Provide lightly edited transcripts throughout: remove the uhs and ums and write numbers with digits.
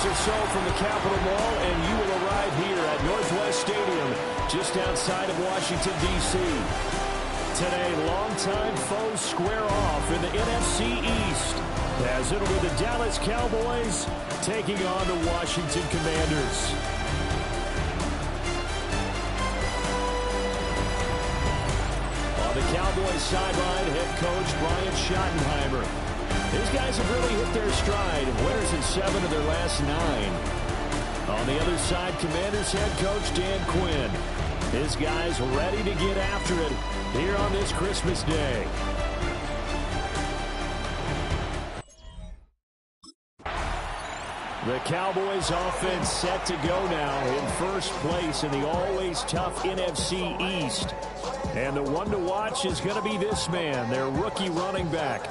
or so from the Capitol Mall, and you will arrive here at Northwest Stadium, just outside of Washington, D.C. Today, longtime foes square off in the NFC East, as it'll be the Dallas Cowboys taking on the Washington Commanders. On the Cowboys sideline, head coach Brian Schottenheimer. These guys have really hit their stride, winners in 7 of their last 9. On the other side, Commanders head coach Dan Quinn. His guys ready to get after it here on this Christmas Day. The Cowboys offense set to go now in first place in the always tough NFC East. And the one to watch is going to be this man, their rookie running back.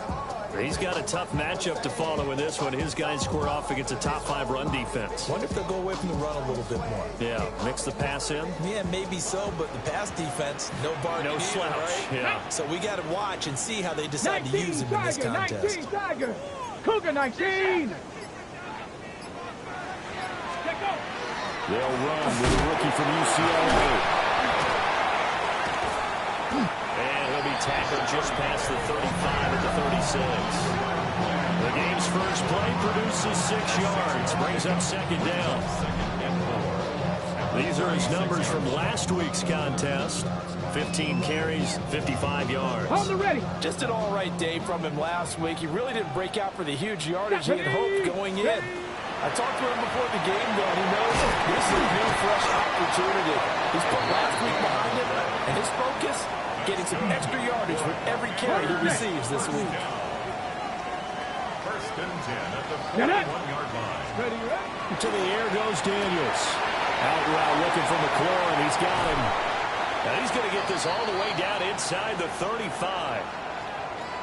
He's got a tough matchup to follow in this one. His guys square off against a top-5 run defense. Wonder if they'll go away from the run a little bit more. Yeah, mix the pass in. Yeah, maybe so, but the pass defense, no bargain. No slouch, right? yeah. So we got to watch and see how they decide to use him in this contest. 19, Tiger. Cougar 19. They'll run with a rookie from UCLA. And he'll be tackled just past the 35 at the 36. The game's first play produces 6 yards, brings up second down. These are his numbers from last week's contest. 15 carries, 55 yards. On the ready. Just an all-right day from him last week. He really didn't break out for the huge yardage he had hoped going in. I talked to him before the game, though, and he knows this is a new, fresh opportunity. He's put last week behind him, and his focus, getting some extra yardage with every carry he receives this week. First and 10 at the 41-yard line. To the air goes Daniels. Out route looking for McLaurin. He's got him. Now he's going to get this all the way down inside the 35.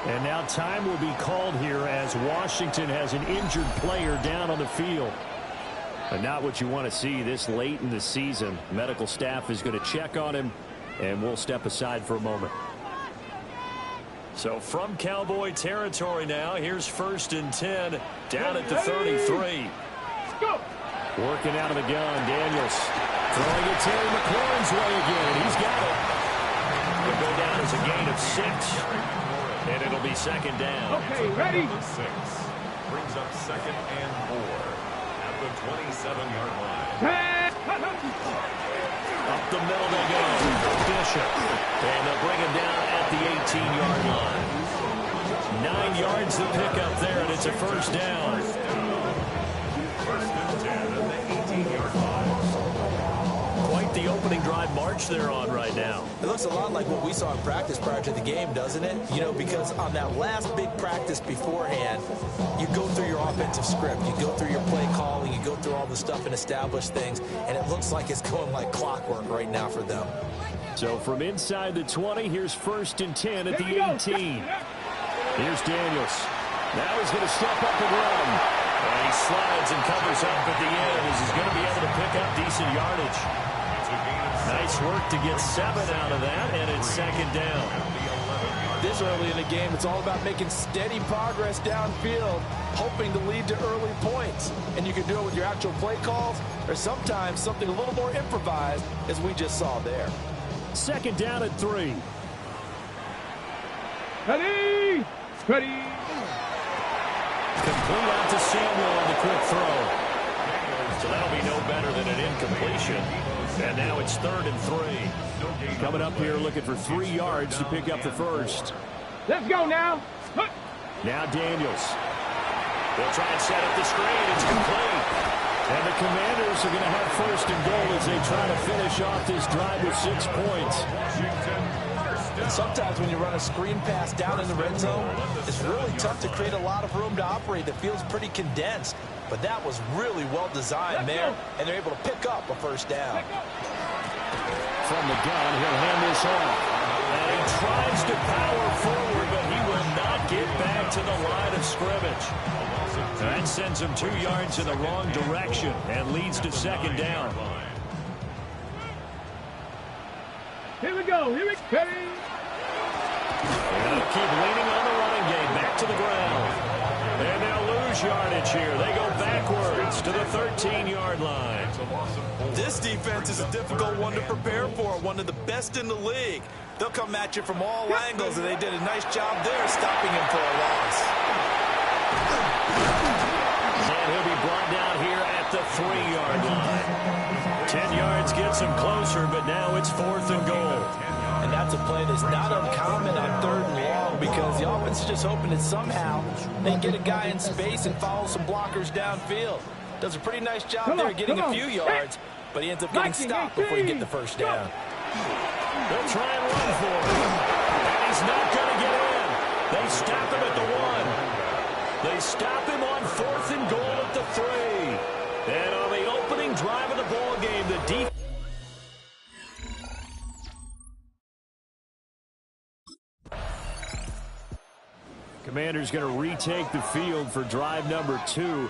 And now time will be called here as Washington has an injured player down on the field. But not what you want to see this late in the season. Medical staff is going to check on him, and we'll step aside for a moment. So from Cowboy territory now, here's first and 10 down at the 33. Working out of the gun, Daniels throwing it Terry McLaurin's way again, and he's got it. It'll go down as a gain of 6. And it'll be second down. Okay, ready? 6. Brings up second and 4 at the 27-yard line. Up the middle they go. Bishop. And they'll bring him down at the 18-yard line. 9 yards to pick up there, and it's a first down. First and 10 at the 18-yard line. Quite the opening drive march they're on right now. It looks a lot like what we saw in practice prior to the game, doesn't it? You know, because on that last big practice beforehand, you go through your offensive script, you go through your play calling, you go through all the stuff and establish things, and it looks like it's going like clockwork right now for them. So from inside the 20, here's first and 10 at the 18. Here's Daniels. Now he's going to step up and run. And he slides and covers up at the end as he's going to be able to pick up decent yardage. Nice work to get 7 out of that, and it's second down. This early in the game, it's all about making steady progress downfield, hoping to lead to early points. And you can do it with your actual play calls, or sometimes something a little more improvised, as we just saw there. Second down at 3. Ready? Ready? Complete out to Samuel on the quick throw. So that'll be no better than an incompletion. And now it's third and 3. Coming up here looking for 3 yards to pick up the first. Let's go now. Now Daniels. They'll try and set up the screen. It's complete. And the Commanders are going to have first and goal as they try to finish off this drive with 6 points. And sometimes when you run a screen pass down in the red zone, it's really tough to create a lot of room to operate that feels pretty condensed. But that was really well designed there, and they're able to pick up a first down. From the gun, he'll hand this off. And he tries to power forward, but he will not get back to the line of scrimmage. That sends him 2 yards in the wrong direction and leads to second down. Here we go. Here we go. And they'll keep leaning on the running game. Back to the ground. And they'll lose lose yardage here. They go backwards to the 13-yard line. This defense is a difficult one to prepare for, one of the best in the league. They'll come at you from all angles, and they did a nice job there stopping him for a loss. And he'll be brought down here at the 3-yard line. 10 yards gets him closer, but now it's 4th and goal. And that's a play that's not uncommon on 3rd and long because the offense is just hoping that somehow they can get a guy in space and follow some blockers downfield. Does a pretty nice job there getting a few yards, but he ends up getting stopped before he gets the first down. They'll try and run for him. And he's not going to get in. They stop him at the 1. They stop him on 4th and goal at the 3. And on the opening drive of the ball game, the defense. Commander's going to retake the field for drive number 2.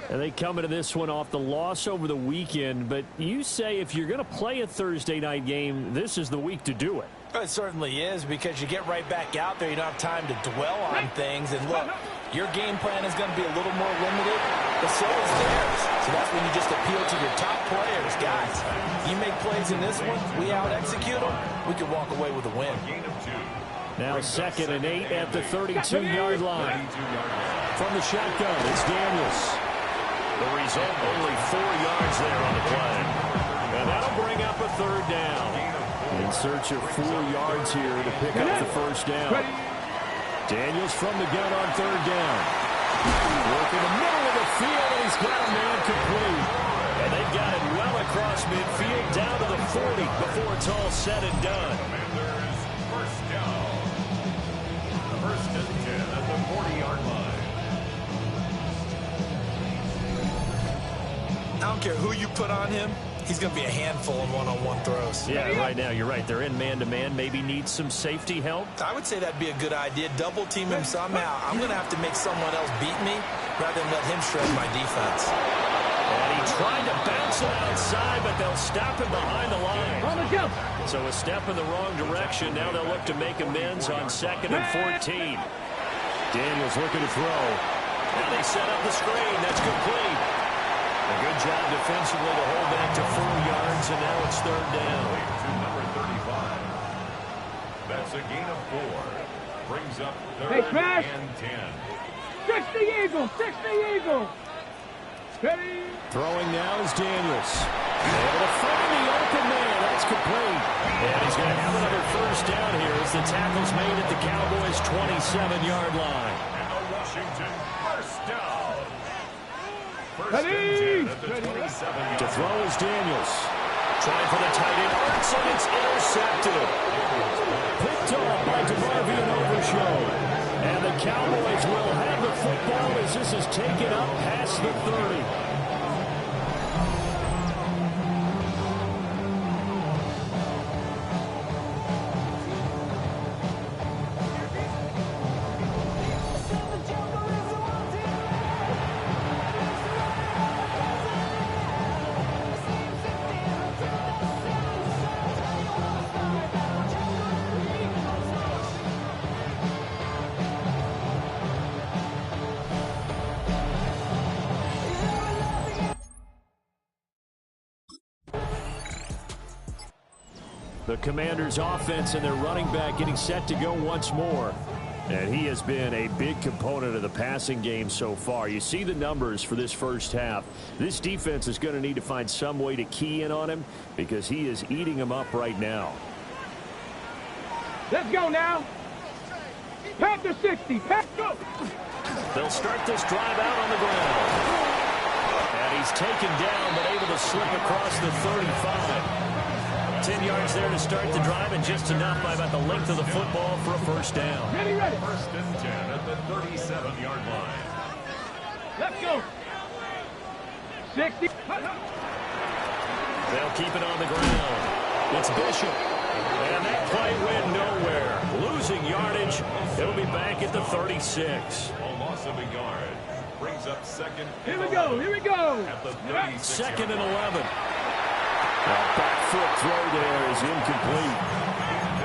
And they come into this one off the loss over the weekend. But you say if you're going to play a Thursday night game, this is the week to do it. It certainly is because you get right back out there. You don't have time to dwell on things. And look, your game plan is going to be a little more limited, but so is theirs. So that's when you just appeal to your top players. Guys, you make plays in this one, we out-execute them, we can walk away with a win. Now 2nd and 8 at the 32-yard line. From the shotgun, it's Daniels. The result, only 4 yards there on the play. And that'll bring up a 3rd down. In search of 4 yards here to pick up the first down. Daniels from the gun on 3rd down. Work in the middle of the field, and he's got a man complete. And they've got it well across midfield down to the 40 before it's all said and done. Commanders first down. 1st and 10 at the 40-yard line. I don't care who you put on him. He's going to be a handful in one-on-one throws. Yeah, right now, you're right. They're in man-to-man. Maybe need some safety help. I would say that'd be a good idea. Double-team him somehow. I'm going to have to make someone else beat me rather than let him shred my defense. And he tried to bounce it outside, but they'll stop him behind the line. So a step in the wrong direction. Now they'll look to make amends on 2nd and 14. Daniels looking to throw. Now they set up the screen. That's complete. A good job defensively to hold back to 4 yards, and now it's 3rd down. To number 35. That's a gain of 4. Brings up 3rd and 10. 60 Eagles! 60 Eagles! Steady! Throwing now is Daniels. Able to find the open man. That's complete. And he's going to have another first down here as the tackle's made at the Cowboys' 27-yard line. And the Washington first down. First Ready? and 10 at the 27. To throw is Daniels. Trying for the tight end. Arts, and it's intercepted. Picked off by DeMarvin and Overshow. And the Cowboys will have the football as this is taken up past the 30. The Commanders' offense and their running back getting set to go once more. And he has been a big component of the passing game so far. You see the numbers for this first half. This defense is going to need to find some way to key in on him because he is eating them up right now. Let's go now. Panther 60. Go. They'll start this drive out on the ground. And he's taken down but able to slip across the 35. 10 yards there to start the drive, and just enough by about the length of the football for a first down. Ready, ready. First and 10 at the 37-yard line. Let's go. 60. They'll keep it on the ground. It's Bishop. And that play went nowhere. Losing yardage. It'll be back at the 36. A loss of a yard. Brings up 2nd. Here we go. Here we go. At the 36. 2nd and 11. That back foot throw there is incomplete.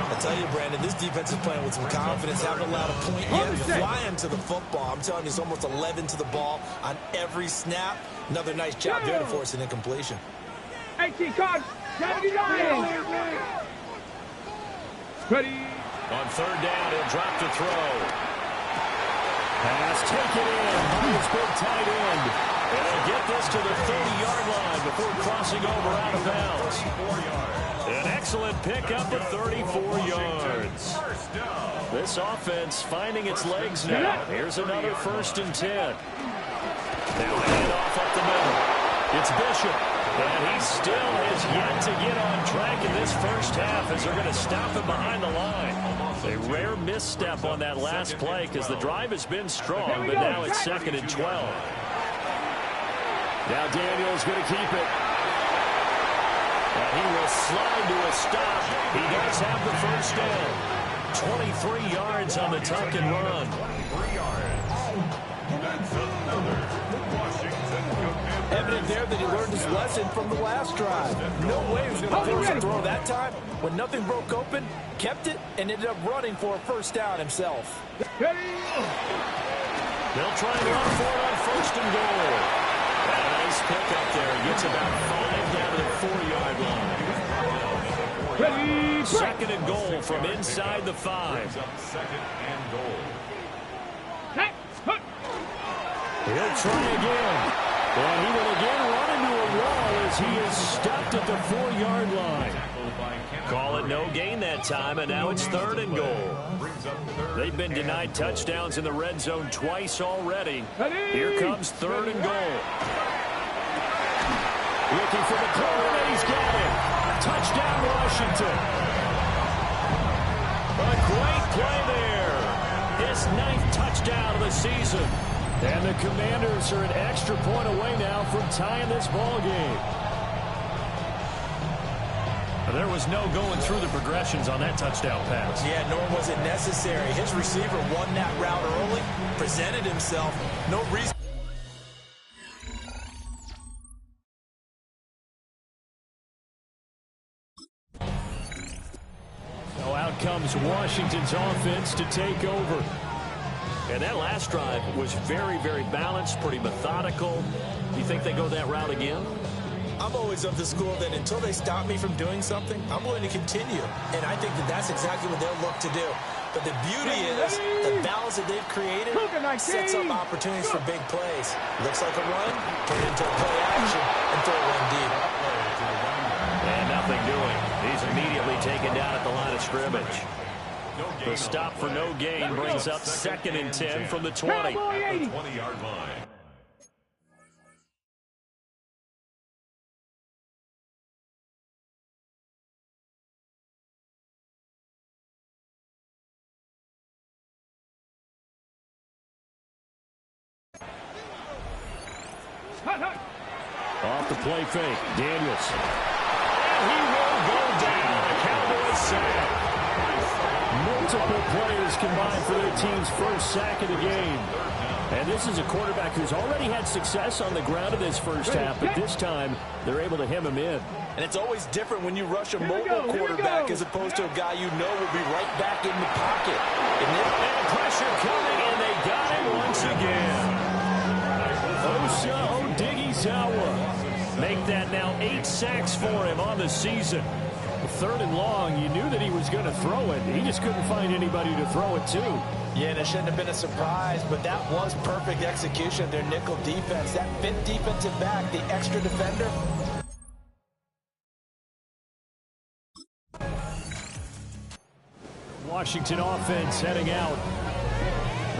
I tell you, Brandon, this defense is playing with some confidence. Haven't allowed a point yet. Flying to the football. I'm telling you, it's almost 11 to the ball on every snap. Another nice job there to force an incompletion. 18 cards, 79. Ready. On third down, he'll drop to throw. Pass taken in by his big tight end. And he'll get this to the 30-yard line before crossing over out of bounds. An excellent pickup of 34 yards. This offense finding its legs now. Here's another 1st and 10. Now a handoff up the middle. It's Bishop. And he still has yet to get on track in this first half as they're going to stop him behind the line. A rare misstep on that last play because the drive has been strong, but now it's 2nd and 12. Now Daniel's going to keep it. And he will slide to a stop. He does have the first down. 23 yards on the tuck and run. 23 yards. That's another Washington commander. Evident there that he learned his lesson from the last drive. No way he was going to force a throw that time. When nothing broke open, kept it, and ended up running for a first down himself. They'll try and run for it on 1st and goal. A nice pickup there. Gets about 5 down to the 4-yard line. 2nd and goal from inside the 5. 2nd and goal. He'll try again. And he will again run into a wall as he is stopped at the 4-yard line. Call it no gain that time, and now it's 3rd and goal. They've been denied touchdowns in the red zone twice already. Here comes 3rd and goal. Looking for the corner, and he's got it. Touchdown, Washington. A great play there. His 9th touchdown of the season. And the Commanders are an extra point away now from tying this ball game. There was no going through the progressions on that touchdown pass. Yeah, nor was it necessary. His receiver won that route early, presented himself. No reason. So out comes Washington's offense to take over. And that last drive was very, very balanced, pretty methodical. Do you think they go that route again? I'm always of the school that until they stop me from doing something, I'm going to continue. And I think that that's exactly what they'll look to do. But the beauty is the balance that they've created sets up opportunities for big plays. Looks like a run, turn it into a play action, and throw one deep. And nothing doing. He's immediately taken down at the line of scrimmage. The stop for no gain brings up 2nd and 10 from the 20. At the 20-yard line. Off the play fake, Daniels. And he will go down. A Cowboys sack. Multiple players combined for their team's first sack of the game. And this is a quarterback who's already had success on the ground in this first half, but this time they're able to hem him in. And it's always different when you rush a mobile quarterback as opposed to a guy you know will be right back in the pocket. And pressure coming, and they got him once again. Osa Odighizuwa make that now 8 sacks for him on the season. 3rd and long, you knew that he was going to throw it. He just couldn't find anybody to throw it to. Yeah, and it shouldn't have been a surprise, but that was perfect execution of their nickel defense. That 5th defensive back, the extra defender. Washington offense heading out.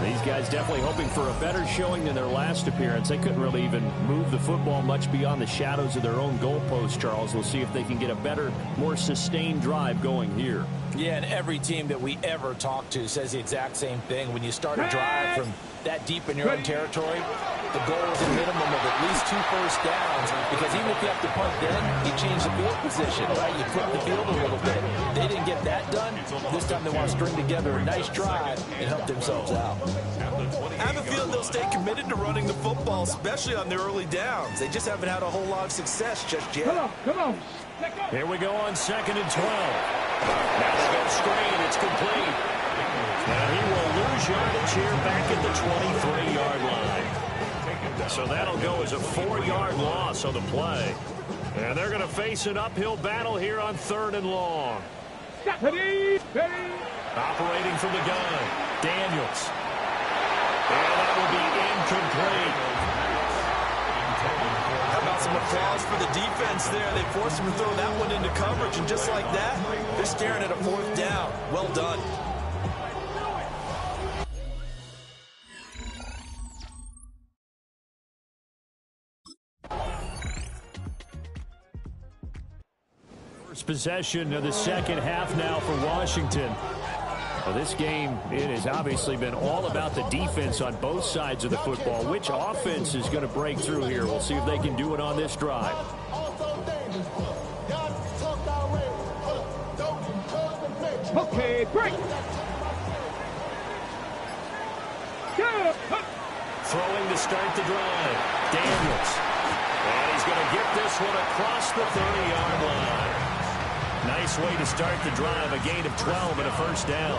These guys definitely hoping for a better showing than their last appearance. They couldn't really even move the football much beyond the shadows of their own goalpost, Charles. We'll see if they can get a better, more sustained drive going here. Yeah, and every team that we ever talk to says the exact same thing. When you start a drive from that deep in your own territory, the goal is a minimum of at least 2 first downs, because even if you have to punt then, you change the field position, right? You flip the field a little bit. They didn't get that done. This time they want to string together a nice drive and help themselves out. I have a feeling they'll stay committed to running the football, especially on their early downs. They just haven't had a whole lot of success just yet. Come on. Here we go on 2nd and 12. Now they go screen, It's complete. And he will lose yardage here back at the 23-yard line. So that'll go as a 4-yard loss on the play. And they're going to face an uphill battle here on 3rd and long. Operating from the gun, Daniels. And that will be incomplete. How about some applause for the defense there? They forced him to throw that one into coverage, and just like that, they're staring at a 4th down. Well done. Possession of the second half now for Washington. Well, this game, it has obviously been all about the defense on both sides of the football. Which offense is going to break through here? We'll see if they can do it on this drive. Okay, break. Throwing to start the drive, Daniels. And he's going to get this one across the 30-yard line. Nice way to start the drive, a gain of 12 and a 1st down.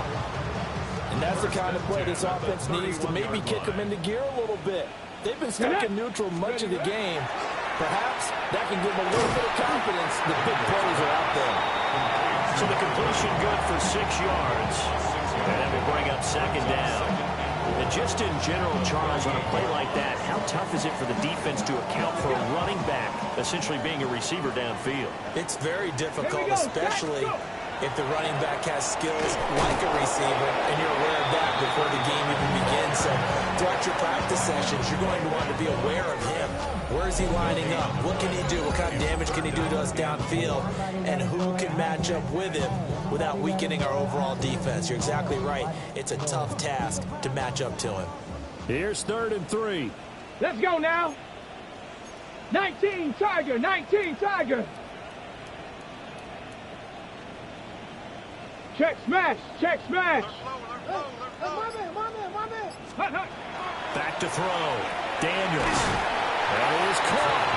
And that's the kind of play this offense needs to maybe kick them into gear a little bit. They've been stuck in neutral much of the game. Perhaps that can give them a little bit of confidence. The big plays are out there. So the completion good for 6 yards. And that will bring up 2nd down. And just in general, Charles, on a play like that, how tough is it for the defense to account for a running back essentially being a receiver downfield? It's very difficult, especially if the running back has skills like a receiver, and you're aware of that before the game even begins. So throughout your practice sessions, you're going to want to be aware of him. Where is he lining up? What can he do? What kind of damage can he do to us downfield? And who can match up with him without weakening our overall defense? You're exactly right. It's a tough task to match up to him. Here's 3rd and 3. Let's go now. 19 Tiger, 19 Tiger. Check smash, check smash. Back to throw. Daniels. That is caught.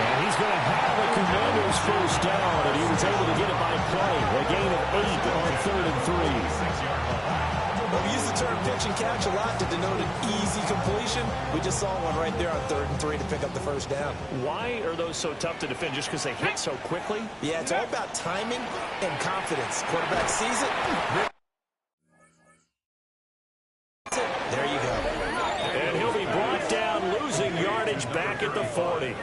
And he's going to have a Commander's 1st down, and he was able to get it by play. A gain of 8 on 3rd and 3. Well, we use the term pitch and catch a lot to denote an easy completion. We just saw one right there on 3rd and 3 to pick up the 1st down. Why are those so tough to defend? Just because they hit so quickly? Yeah, it's all about timing and confidence. Quarterback sees it. There you go. And he'll be brought down, losing yardage back at the 40.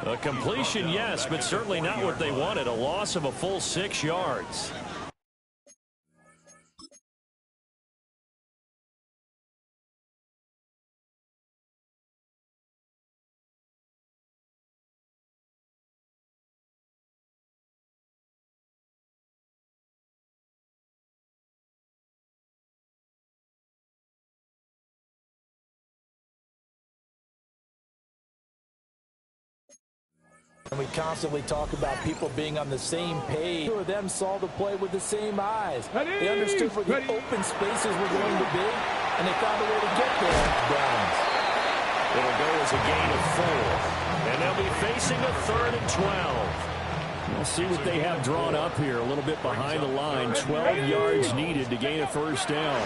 A completion, yes, but certainly not what they wanted. A loss of a full 6 yards. And we constantly talk about people being on the same page. Two of them saw the play with the same eyes. They understood where the open spaces were going to be, and they found a way to get there. Downs. It'll go as a gain of 4. And they'll be facing a 3rd and 12. We'll see what they have drawn up here. A little bit behind the line. 12 yards needed to gain a 1st down.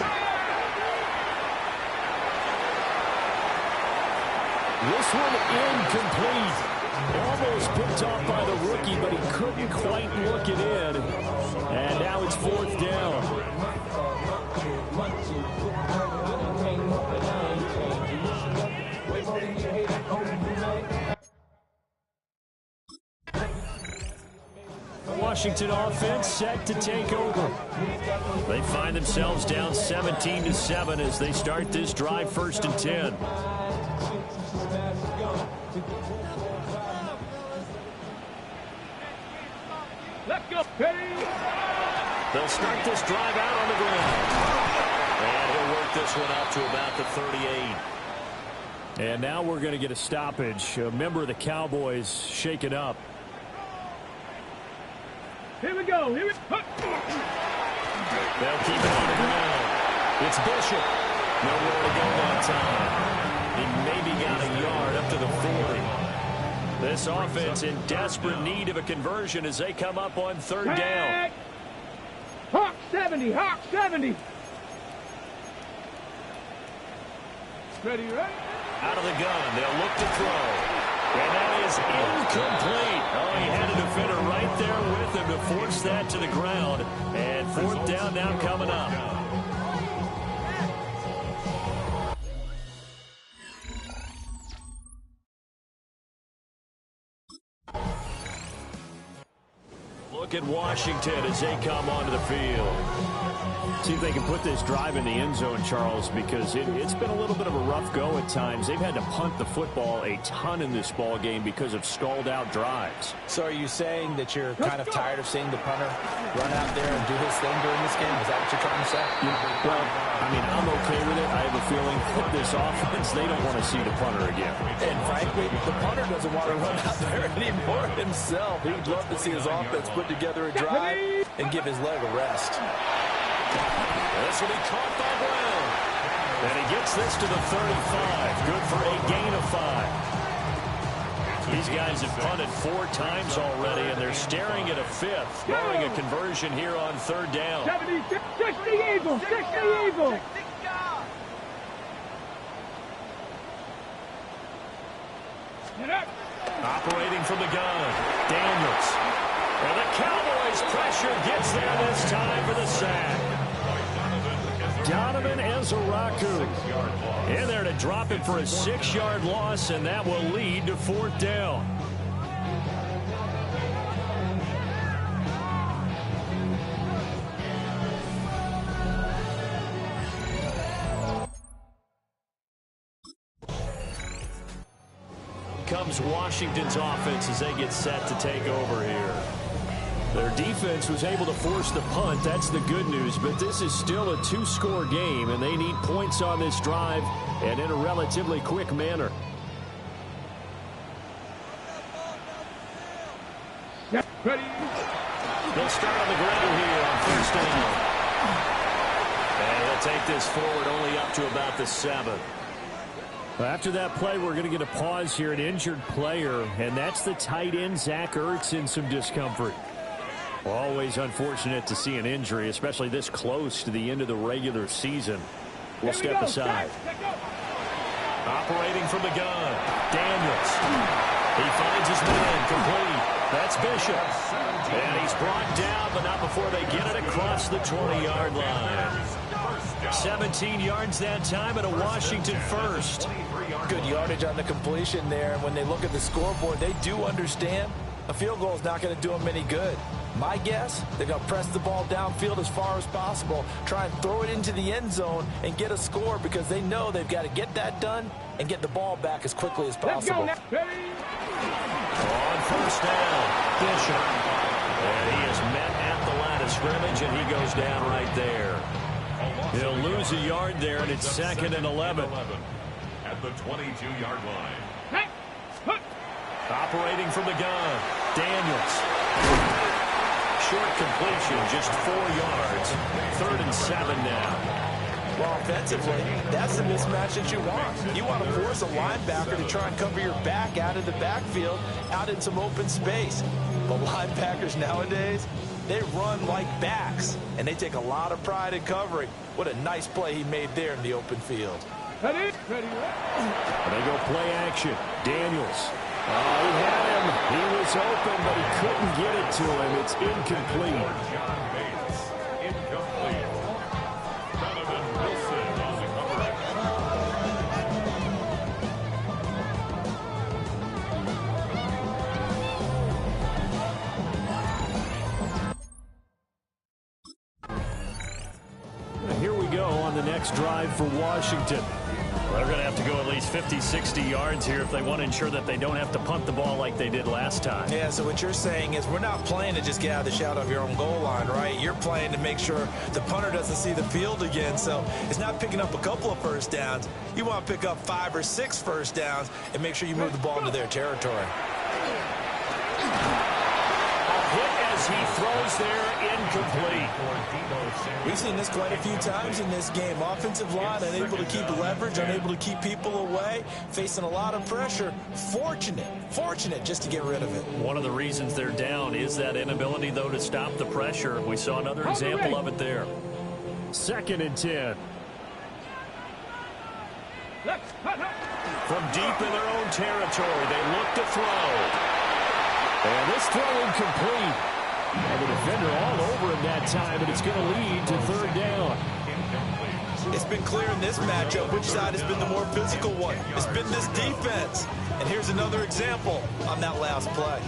This one incomplete. Almost picked off by the rookie, but he couldn't quite look it in. And now it's 4th down. Washington offense set to take over. They find themselves down 17-7 as they start this drive, 1st and 10. Let's go, Petty. They'll start this drive out on the ground. And he'll work this one out to about the 38. And now we're going to get a stoppage. A member of the Cowboys shaken up. Here we go. Here we go. They'll keep it on the ground. It's Bishop. Nowhere to go on time. He maybe got a yard up to the 40. This offense in desperate need of a conversion as they come up on 3rd down. Hawk set. 70, Hawk 70. Ready, ready. Out of the gun, they'll look to throw. And that is incomplete. Oh, he had a defender right there with him to force that to the ground. And fourth down now coming up. Look at Washington as they come onto the field. See if they can put this drive in the end zone, Charles, because it's been a little bit of a rough go at times. They've had to punt the football a ton in this ball game because of stalled-out drives. So are you saying that you're kind of tired of seeing the punter run out there and do his thing during this game? Is that what you're trying to say? Yeah, well, I mean, I'm okay with it. I have a feeling that this offense, they don't want to see the punter again. And frankly, the punter doesn't want to run out there anymore himself. He'd love to see his offense put together a drive and give his leg a rest. This will be caught by Brown. And he gets this to the 35. Good for a gain of 5. These guys have punted 4 times already, and they're staring at a 5th, barring a conversion here on 3rd down. 70, 60 Eagles, 60 Eagles. Get up. Operating from the gun, Daniels. And the Cowboys pressure gets there this time for the sack. Donovan Ezeraku in there to drop it for a 6-yard loss, and that will lead to 4th down. Comes Washington's offense as they get set to take over here. Their defense was able to force the punt. That's the good news, but this is still a 2-score game, and they need points on this drive and in a relatively quick manner. Ready. They'll start on the ground here on 1st down. And he'll take this forward only up to about the 7. After that play, we're going to get a pause here, an injured player, and that's the tight end, Zach Ertz, in some discomfort. Always unfortunate to see an injury, especially this close to the end of the regular season. We'll step aside. Operating from the gun, Daniels. He finds his man complete. That's Bishop. And he's brought down, but not before they get it across the 20-yard line. 17 yards that time, and a Washington first. Good yardage on the completion there. And when they look at the scoreboard, they do understand a field goal is not going to do them any good. My guess, they're going to press the ball downfield as far as possible, try and throw it into the end zone and get a score because they know they've got to get that done and get the ball back as quickly as possible. On 1st down, Bishop. And he is met at the line of scrimmage, and he goes down right there. He'll lose a yard there, and it's 2nd and 11. At the 22-yard line. Operating from the gun, Daniels. Short completion, just 4 yards. 3rd and 7 now. Well, offensively, that's the mismatch that you want. You want to force a linebacker to try and cover your back out of the backfield, out in some open space. But linebackers nowadays, they run like backs, and they take a lot of pride in covering. What a nice play he made there in the open field. Ready. They go play action. Daniels. Oh, he had him. He was open, but he couldn't get it to him. It's incomplete. John Bates, incomplete. Donovan Wilson on the coverage. Here we go on the next drive for Washington. They're going to have to go at least 50, 60 yards here if they want to ensure that they don't have to punt the ball like they did last time. Yeah, so what you're saying is we're not playing to just get out of the shadow of your own goal line, right? You're playing to make sure the punter doesn't see the field again. So it's not picking up a couple of first downs. You want to pick up 5 or 6 first downs and make sure you move the ball into their territory. A hit as he throws there, incomplete. We've seen this quite a few times in this game. Offensive line unable to keep leverage, unable to keep people away, facing a lot of pressure. Fortunate just to get rid of it. One of the reasons they're down is that inability, though, to stop the pressure. We saw another example of it there. 2nd and 10. From deep in their own territory, they look to throw. And this throw incomplete. And the defender all over him that time, and it's going to lead to 3rd down. It's been clear in this matchup which side has been the more physical one. It's been this defense. And here's another example on that last play.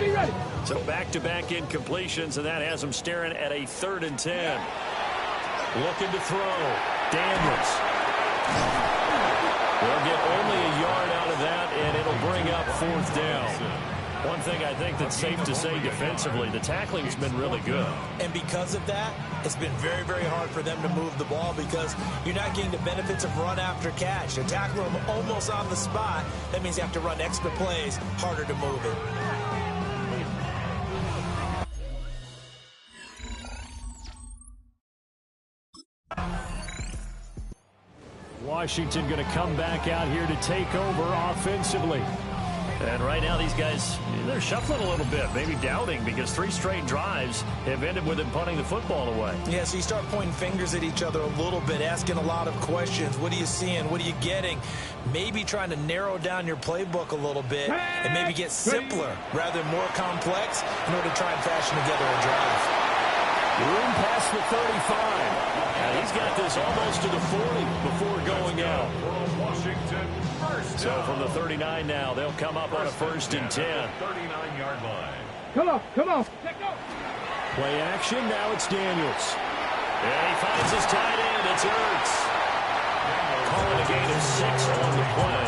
Ready. So back-to-back incompletions, and that has them staring at a 3rd and 10. Looking to throw. Daniels. They'll get only a yard out of that, and it'll bring up 4th down. One thing I think that's safe to say defensively, the tackling's been really good. And because of that, it's been very, very hard for them to move the ball because you're not getting the benefits of run after catch. They tackle them almost on the spot. That means you have to run extra plays, harder to move it. Washington going to come back out here to take over offensively. And right now these guys, they're shuffling a little bit, maybe doubting, because 3 straight drives have ended with them punting the football away. Yeah, so you start pointing fingers at each other a little bit, asking a lot of questions. What are you seeing? What are you getting? Maybe trying to narrow down your playbook a little bit and maybe get simpler rather than more complex in order to try and fashion together a drive. Room past the 35. And he's got this almost to the 40 before going out. Washington, So from the 39 now, they'll come up on a 1st and 10. 39-yard line. Come on. Play action, now it's Daniels. And he finds his tight end, it's Ertz. Calling a gain of 6 on the play.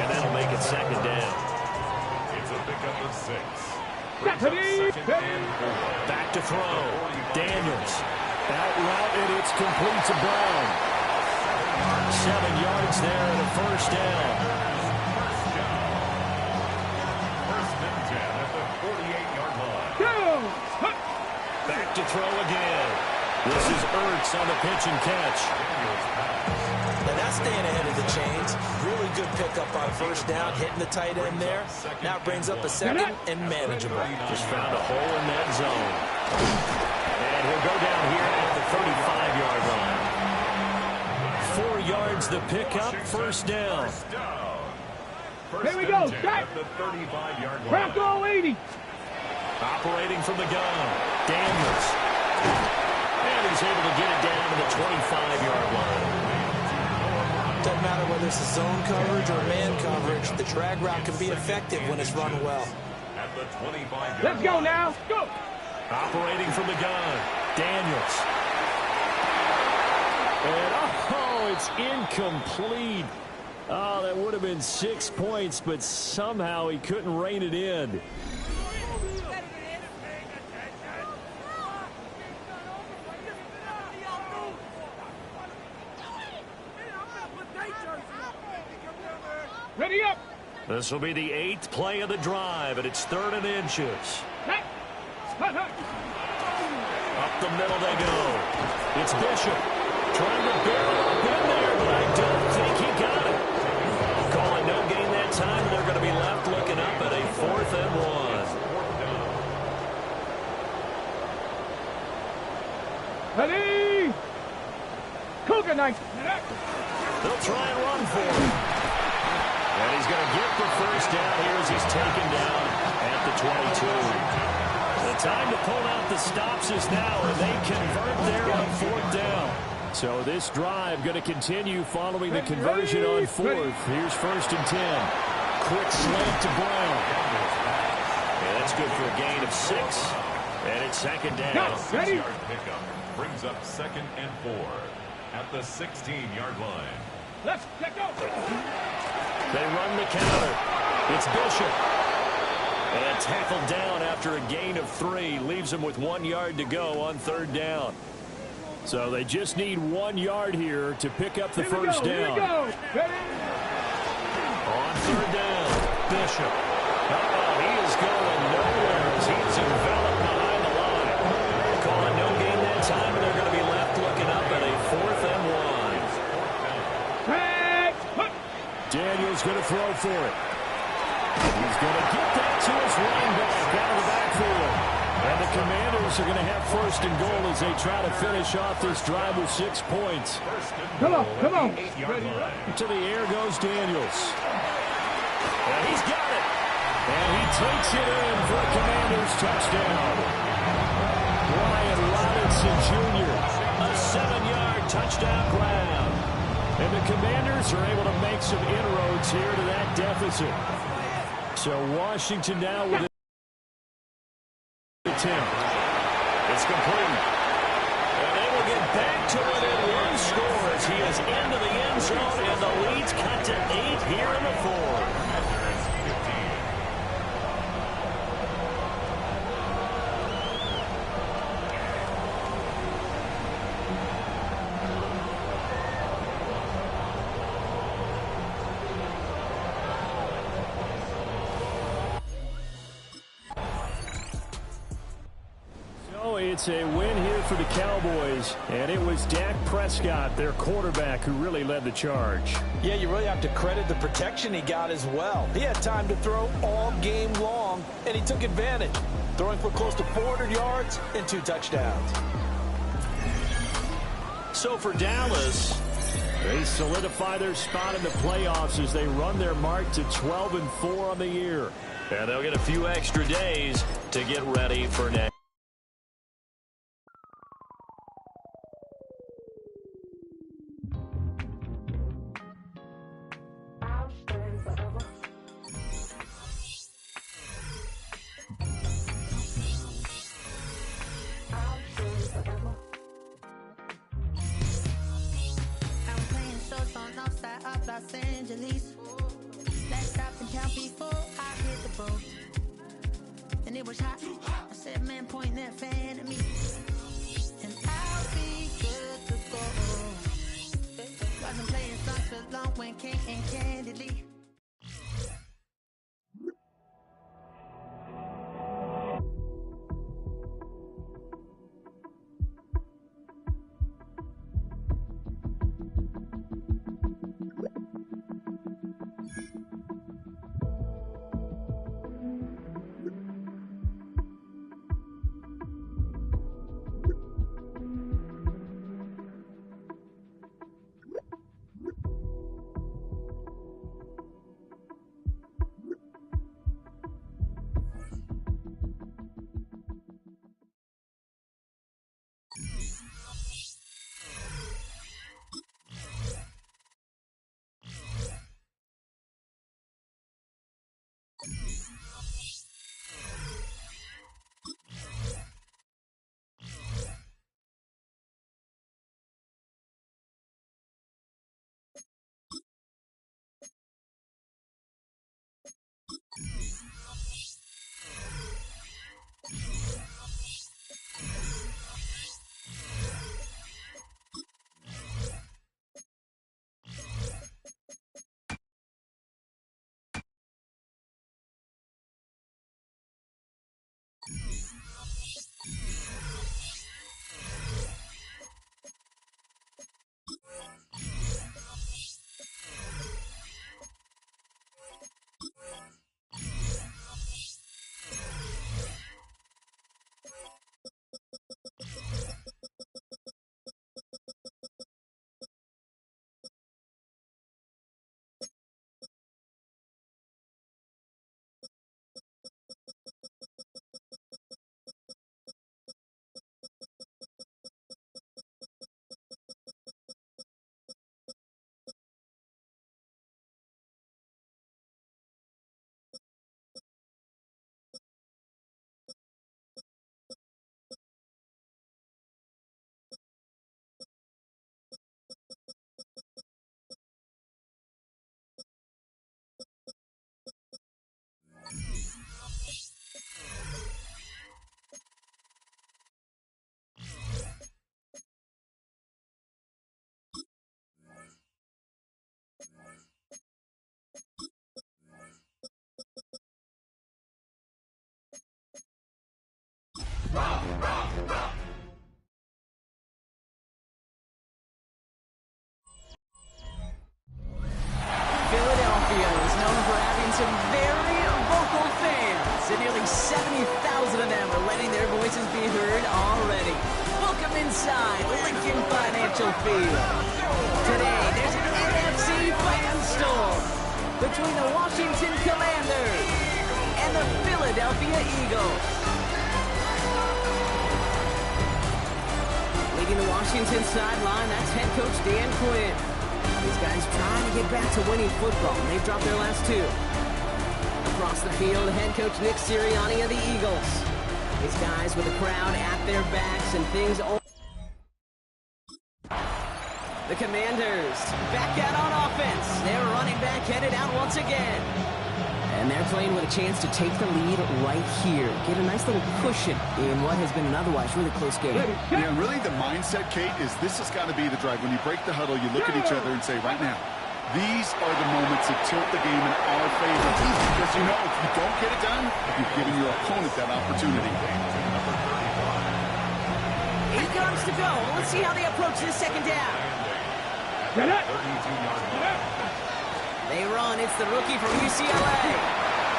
And that'll make it 2nd down. It's a pickup of 6. Back to throw. Daniels. Out route, and it's complete to Brown. 7 yards there and a 1st down. 1st and 10 at the 48-yard line. Back to throw again. This is Ertz on the pitch and catch. Now that's staying ahead of the chains. Really good pickup on 1st down, hitting the tight end there. Now it brings up a 2nd and manageable. Just found a hole in that zone. And he'll go down here at the 35-yard line. 4 yards the pickup, 1st down. Here we go. At the 35-yard line. Crack all 80. Operating from the gun. Daniels. And he's able to get it down to the 25-yard line. Doesn't matter whether it's a zone coverage or man coverage, the drag route can be effective when it's run well. At the 25-yard Let's go now. Go. Operating from the gun. Daniels. And, it's incomplete. Oh, that would have been 6 points, but somehow he couldn't rein it in. Ready up. This will be the 8th play of the drive, and it's 3rd and inches. Up the middle they go. It's Bishop trying to barrel up in there, but I don't think he got it. Calling no gain that time. They're going to be left looking up at a 4th and 1. Ready. Cougar knife. They'll try and run for him. And he's going to get the 1st down here as he's taken down at the 22. The time to pull out the stops is now, and they convert there on 4th down. So this drive going to continue following the conversion on 4th. Here's 1st and 10. Quick slant to Brown. And that's good for a gain of 6. And it's 2nd down. 6-yard pickup brings up 2nd and 4 at the 16-yard line. Let's go. They run the counter. It's Bishop. And tackled down after a gain of 3. Leaves him with 1 yard to go on 3rd down. So they just need 1 yard here to pick up the first down. On 3rd down, Bishop. He is going nowhere as he's enveloped behind the line. Calling no gain that time, and they're going to be left looking up at a 4th and 1. Daniels going to throw for it. He's going to get that to his running back out of the backfield. And the Commanders are going to have 1st and goal as they try to finish off this drive with 6 points. Come on. To the air goes Daniels. And he's got it. And he takes it in for a Commanders touchdown. Brian Robinson Jr., a 7-yard touchdown grab. And the Commanders are able to make some inroads here to that deficit. So Washington now with attempt. It's complete. And they will get back to within 1 score as he is into the end zone, and the lead's cut to 8 here in the 4th. It's a win here for the Cowboys, and it was Dak Prescott, their quarterback, who really led the charge. Yeah, you really have to credit the protection he got as well. He had time to throw all game long, and he took advantage, throwing for close to 400 yards and 2 touchdowns. So for Dallas, they solidify their spot in the playoffs as they run their mark to 12-4 on the year. And they'll get a few extra days to get ready for next. Los Angeles. Let's stop and count before I hit the boat. And it was hot. I said, man, point that fan at me. And I'll be good to go. Wasn't playing songs for long when King and Candidly. Philadelphia is known for having some very vocal fans, and nearly 70,000 of them are letting their voices be heard already. Welcome inside Lincoln Financial Field. Today, there's an NFC fan storm between the Washington Commanders and the Philadelphia Eagles. Leading the Washington sideline, that's head coach Dan Quinn. These guys trying to get back to winning football, and they've dropped their last two. Across the field, head coach Nick Sirianni of the Eagles. These guys with the crowd at their backs and things. The Commanders back out on offense. They're running back headed out once again. And they're playing with a chance to take the lead right here. Get a nice little cushion in what has been an otherwise really close game. Yeah, really the mindset, Kate, is this has got to be the drive. When you break the huddle, you look at each other and say, right now, these are the moments that tilt the game in our favor. Because you know, if you don't get it done, you've given your opponent that opportunity. 8 yards to go. Let's see how they approach this second down. Get it. They run. It's the rookie from UCLA.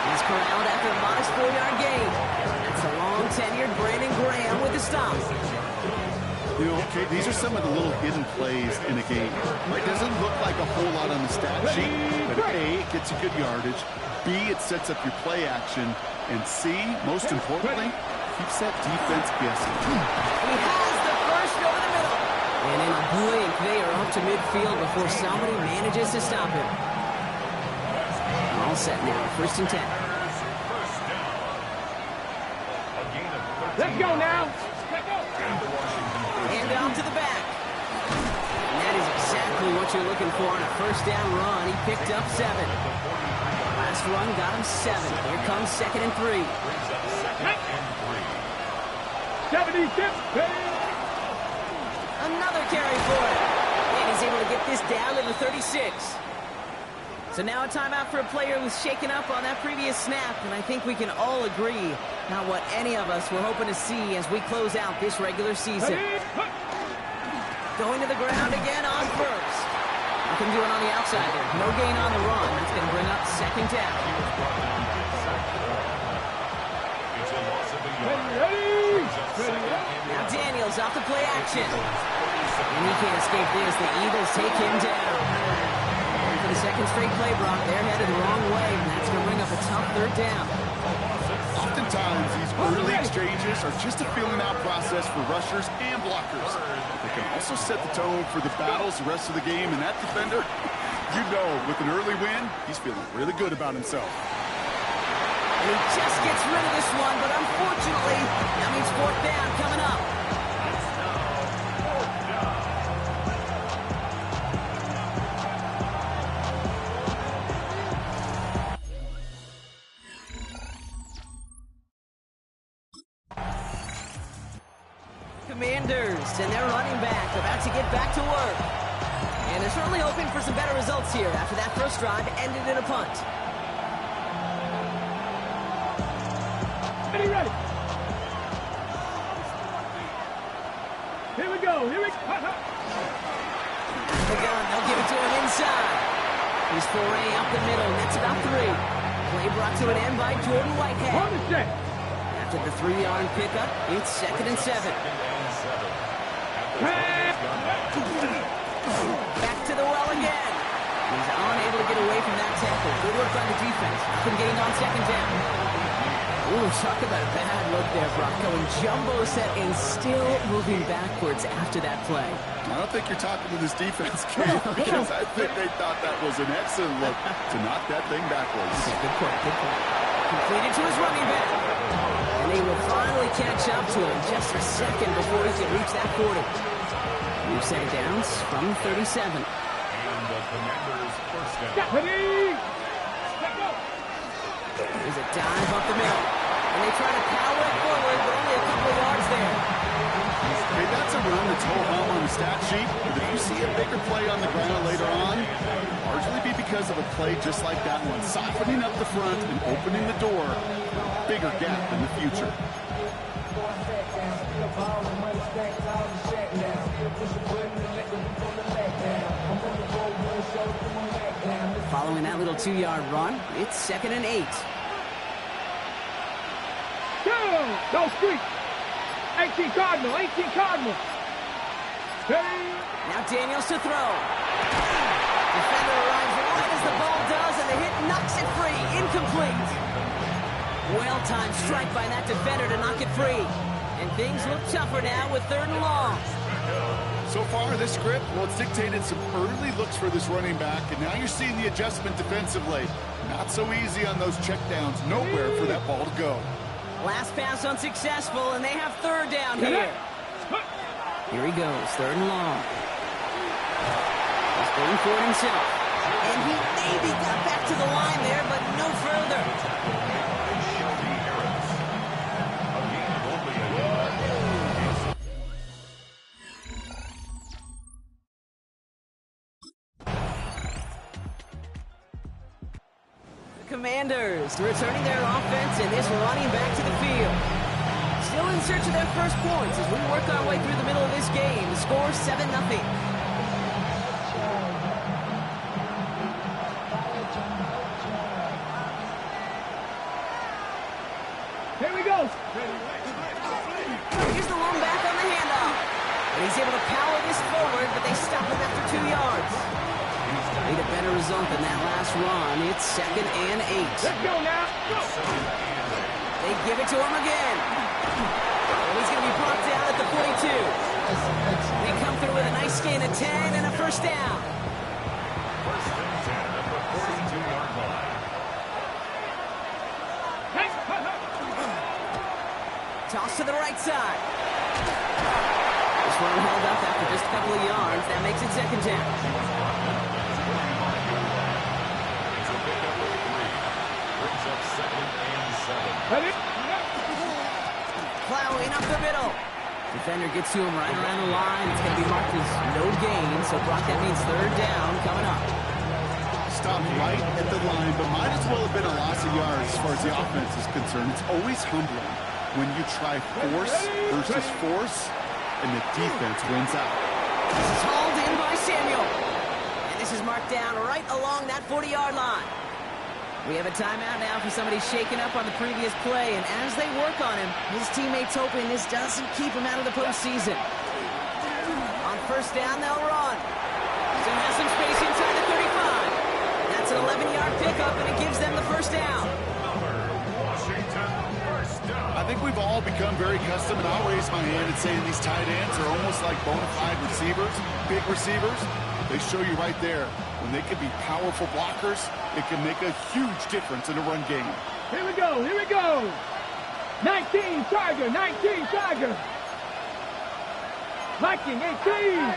He's corralled after a modest 4-yard gain. That's a long-tenured Brandon Graham with the stop. You know, okay, these are some of the little hidden plays in a game. It doesn't look like a whole lot on the stat sheet, but A, it gets you good yardage. B, it sets up your play action. And C, most importantly, keeps that defense guessing. He has the first over the middle. And in a blink, they are up to midfield before somebody manages to stop him. All set now, 1st and 10. Let's go now. Hand off to the back. And that is exactly what you're looking for on a 1st down run. He picked up 7. Last run got him 7. Here comes 2nd and 3. 76. Another carry for him. And he's able to get this down to the 36. So now a timeout for a player who's shaken up on that previous snap, and I think we can all agree not what any of us were hoping to see as we close out this regular season. Going to the ground again on 1st. Nothing doing on the outside there. No gain on the run. That's going to bring up 2nd down. Now Daniels off the play action. And he can't escape this. The Eagles take him down. For the 2nd straight play, Brock, they're headed the wrong way, and that's going to bring up a tough 3rd down. Oftentimes, these early exchanges are just a feeling out process for rushers and blockers. They can also set the tone for the battles the rest of the game, and that defender, you know, with an early win, he's feeling really good about himself. And he just gets rid of this one, but unfortunately, that means 4th down coming up. Commanders and their running back about to get back to work. And they're certainly hoping for some better results here after that first drive ended in a punt. Ready. Here we go. The gun, they'll give it to him inside. He's foray up the middle. That's about 3. Play brought to an end by Jordan Whitehead. On the set. After the 3-yard pickup, it's 2nd and 7. Back to the well again. He's unable to get away from that tackle. Good work on the defense. Nothing gained on 2nd down. Ooh, talk about a bad look there, Brock. Going jumbo set and still moving backwards after that play. I don't think you're talking to this defense, Kate, because I think they thought that was an excellent look to knock that thing backwards. Yeah, good point. Completed to his running back. And they will finally catch up to him just a second before he can reach that 40. New set of downs from 37. And the Commanders' 1st down. Ready. There's a dive up the middle. And they try to power it forward, but only a couple of yards there. Hey, that's a run that's ho-hum on the stat sheet, but if you see a bigger play on the ground later on, largely be because of a play just like that one, softening up the front and opening the door for a bigger gap in the future. following that little 2-yard run. It's 2nd and 8. Go street. 18 Cardinal. 18 Cardinal. Now Daniels to throw. Defender arrives right as the ball does, and the hit knocks it free. Incomplete. Well-timed strike by that defender to knock it free. And things look tougher now with 3rd and long. So far, this script, well, it's dictated some early looks for this running back, and now you're seeing the adjustment defensively. Not so easy on those checkdowns. Nowhere for that ball to go. Last pass unsuccessful, and they have 3rd down here. Here he goes, 3rd and long. He's going for it himself. And he maybe got back to the line there, but no further. Commanders returning their offense and this running back to the field. Still in search of their first points as we work our way through the middle of this game. The score 7-0. Here we go. Here's the lone back on the handoff. And he's able to power this forward, but they stop him after 2 yards. Need a better result than that last run. It's 2nd and 8. Let's go now. Go. They give it to him again. And he's going to be brought down at the 42. They come through with a nice gain of 10 and a first down. First and 10 at the 42-yard line. Toss to the right side. This one held up after just a couple of yards. That makes it 2nd down. Plowing up the middle. Defender gets to him right around the line. It's going to be marked as no gain. So, Brock, that means 3rd down coming up. Stopped right at the line, but might as well have been a loss of yards as far as the offense is concerned. It's always humbling when you try force versus force, and the defense wins out. This is hauled in by Samuel. And this is marked down right along that 40-yard line. We have a timeout now for somebody shaken up on the previous play, and as they work on him, his teammates hoping this doesn't keep him out of the postseason. On first down, they'll run. So has some space inside the 35. That's an 11-yard pickup, and it gives them the first down. I think we've all become very accustomed, and I'll raise my hand and say these tight ends are almost like bona fide receivers, big receivers. They show you right there, when they can be powerful blockers, it can make a huge difference in a run game. Here we go. Here we go. 19 Tiger. 19 Tiger. Viking 18.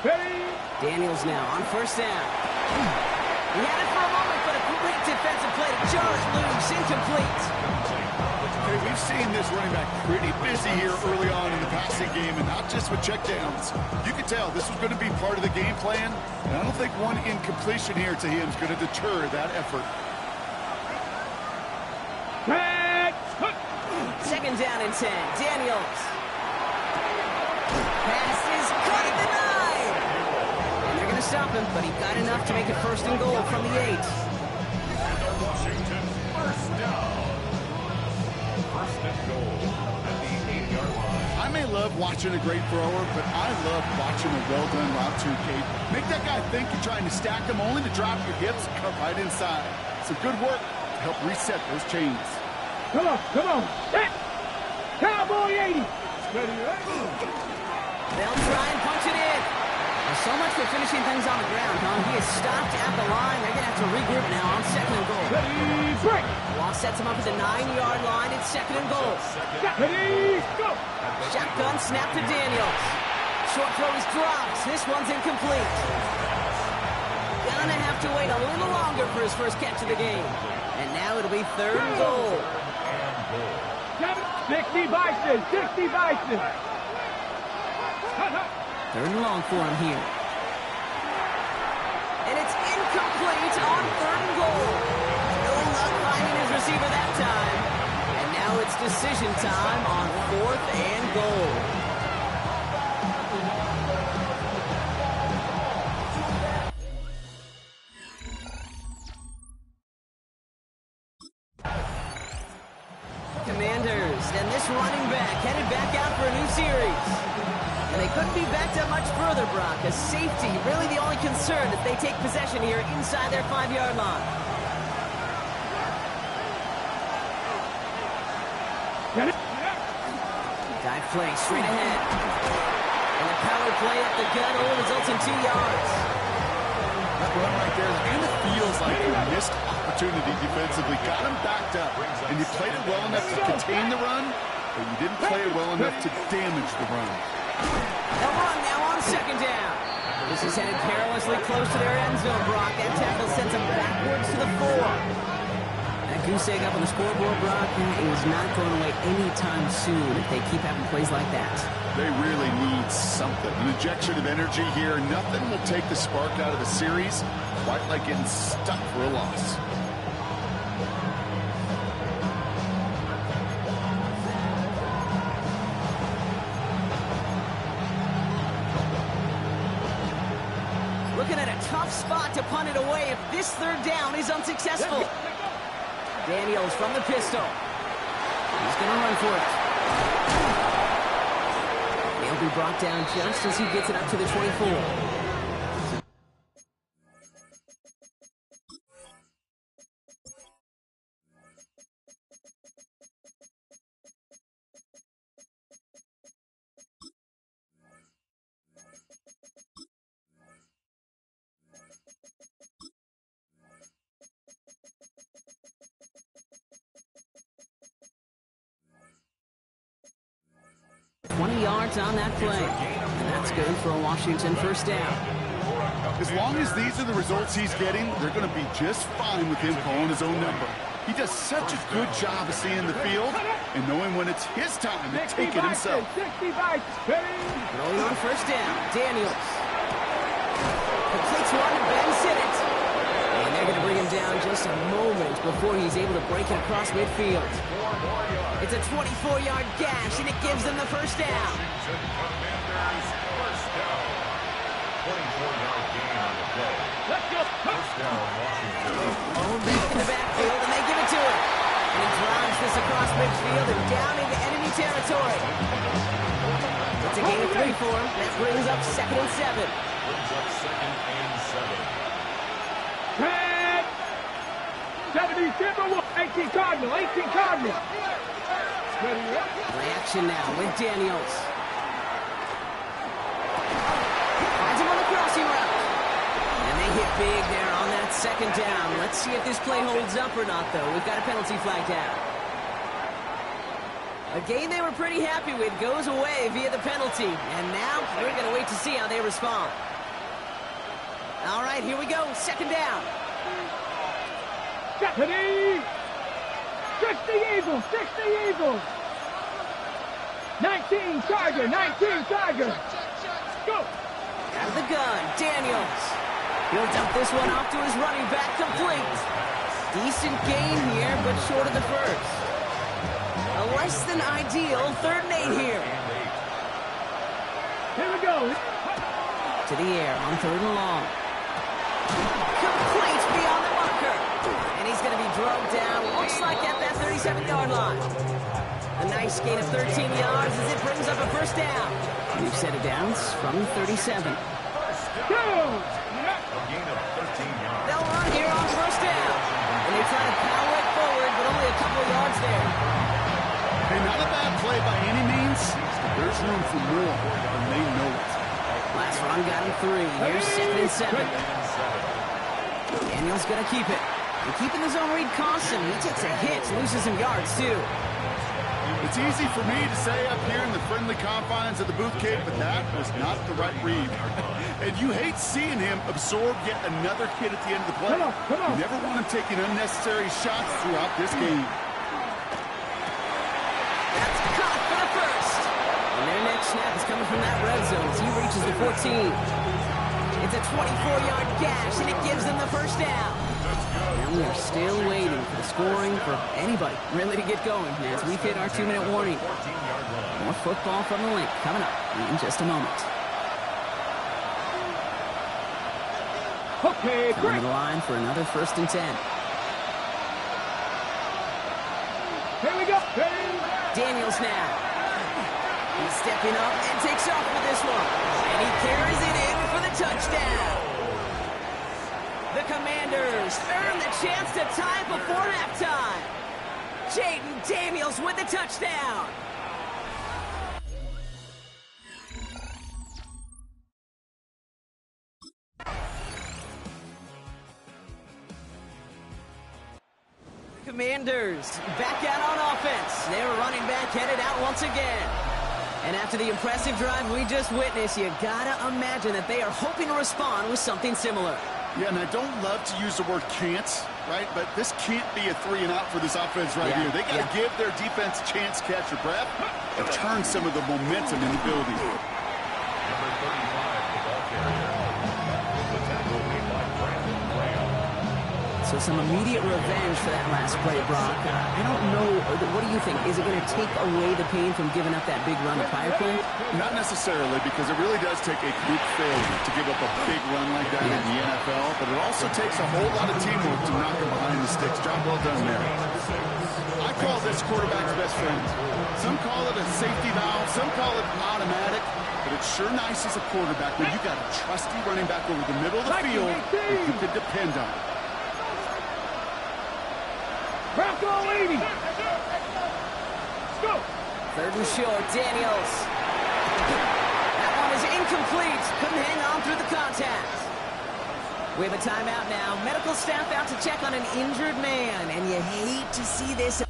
Ready. Daniels now on first down. He had it for a moment, but a great defensive play to jar it loose. Incomplete. Okay, we've seen this running back pretty busy here early on in the passing game, and not just with checkdowns. You could tell this was going to be part of the game plan, and I don't think one incompletion here to him is going to deter that effort. 2nd down and 10. Daniels. Pass is caught at the 9. And they're going to stop him, but he got enough to make it 1st and goal from the 8. Washington first down. First and goal at the 8-yard line. I may love watching a great thrower, but I love watching a well-done route to Kate. Make that guy think you're trying to stack him only to drop your hips and cut right inside. Some good work to help reset those chains. Come on, come on. Set. Cowboy 80. They'll try and punch it in. Well, so much for finishing things on the ground, huh? He is stopped at the line. They're going to have to regroup now on 2nd and goal. Ready, break. Law sets him up at the 9-yard line. It's 2nd and goal. Ready, go. Shotgun snap to Daniels. Short throw is dropped. This one's incomplete. Gonna have to wait a little longer for his first catch of the game. And now it'll be 3rd and goal. 60 Bison, 60 Bison. 3rd and long for him here. And it's incomplete on 3rd and goal. No luck finding his receiver that time. And now it's decision time on 4th and goal. running back headed back out for a new series. And they couldn't be backed up much further, Brock. A safety, really the only concern if they take possession here inside their 5-yard line. Dive play straight ahead. And a power play up the gut only results in 2 yards. That run right there kind of feels like a missed opportunity defensively. Got him backed up, and you played it well enough to contain the run, but you didn't play it well enough to damage the run. They'll run now on second down. This is headed perilously close to their end zone, Brock. That tackle sends them backwards to the 4. That goose egg up on the scoreboard, Brock, is not going away anytime soon if they keep having plays like that. They really need something. An injection of energy here. Nothing will take the spark out of the series, quite like getting stuck for a loss. Looking at a tough spot to punt it away if this third down is unsuccessful. Daniels from the pistol. He's going to run for it. He'll be brought down just as he gets it up to the 24. On that play, and that's good for a Washington first down. As long as these are the results he's getting, they're going to be just fine with him calling his own number. He does such a good job of seeing the field and knowing when it's his time to take it himself. Rolling on first down, Daniels completes one to Ben Sinnott, and they're going to bring him down just a moment before he's able to break it across midfield. It's a 24-yard gash, and it gives them the first down. Commanders first down. 24-yard gain on the play. Let's go. First down, Washington. Own in the backfield, and they give it to him. And he drives this across midfield and down into enemy territory. It's a gain of 3 for him. That brings up 2nd and 7. Brings up 2nd and 7. Red! 18 Cardinal, 18 Cardinal. Reaction now with Daniels. Finds him on the crossing route. And they hit big there on that second down. Let's see if this play holds up or not, though. We've got a penalty flag down. A game they were pretty happy with goes away via the penalty. And now we're going to wait to see how they respond. All right, here we go. Second down. Stephanie! 60 Eagles, 60 Eagles! 19 Charger, 19 Charger! Go! Out of the gun, Daniels. He'll dump this one off to his running back, complete. Decent gain here, but short of the first. A less than ideal 3rd and 8 here. Here we go. To the air on 3rd and long. Complete beyond the marker. And he's going to be drugged down, looks like at that 37-yard line. A nice gain of 13 yards as it brings up a first down. We've set it down from 37. Go! A gain of 13 yards. They'll run here on first down. And they try to power it forward, but only a couple of yards there. Hey, not a bad play by any means, but there's room for more, and they know it. Last run got him 3. Here's 2nd and 7. Daniel's going to keep it. And keeping the zone read costs him. He takes a hit, loses some yards, too. It's easy for me to say up here in the friendly confines of the booth cave, but that was not the right read. And you hate seeing him absorb yet another hit at the end of the play. Come on. You never want him taking unnecessary shots throughout this game. That's caught for the first. And their next snap is coming from that red zone as he reaches the 14. It's a 24-yard gash, and it gives them the first down. And we are still waiting for the scoring for anybody really to get going as we've hit our 2-minute warning. More football from the link coming up in just a moment. Okay, Coming great. to the line for another 1st and 10. Here we go. Daniels now. He's stepping up and takes off with this one. And he carries it in for the touchdown. The Commanders earn the chance to tie before halftime. Jaden Daniels with the touchdown. Commanders back out on offense. Their running back headed out once again. And after the impressive drive we just witnessed, you gotta imagine that they are hoping to respond with something similar. Yeah, and I don't love to use the word can't, right? But this can't be a 3-and-out for this offense right here. They got to give their defense a chance to catch their breath and turn some of the momentum in the building. Number 35, the ball carrier. The tackle made by Brandon Graham. So some immediate revenge for that last play, Brock. I don't know, what do you think? Is it going to take away the pain from giving up that big run the prior play? Not necessarily, because it really does take a group failure to give up a big run like that in the NFL, but it also takes a whole lot of teamwork to knock him behind the sticks. Job well done there. I call this quarterback's best friend. Some call it a safety valve, some call it automatic, but it's sure nice as a quarterback when you got a trusty running back over the middle of the field that you can depend on. Bronco 80. Let's go. Third and short, Daniels. That one is incomplete. Couldn't hang on through the contact. We have a timeout now. Medical staff out to check on an injured man, and you hate to see this.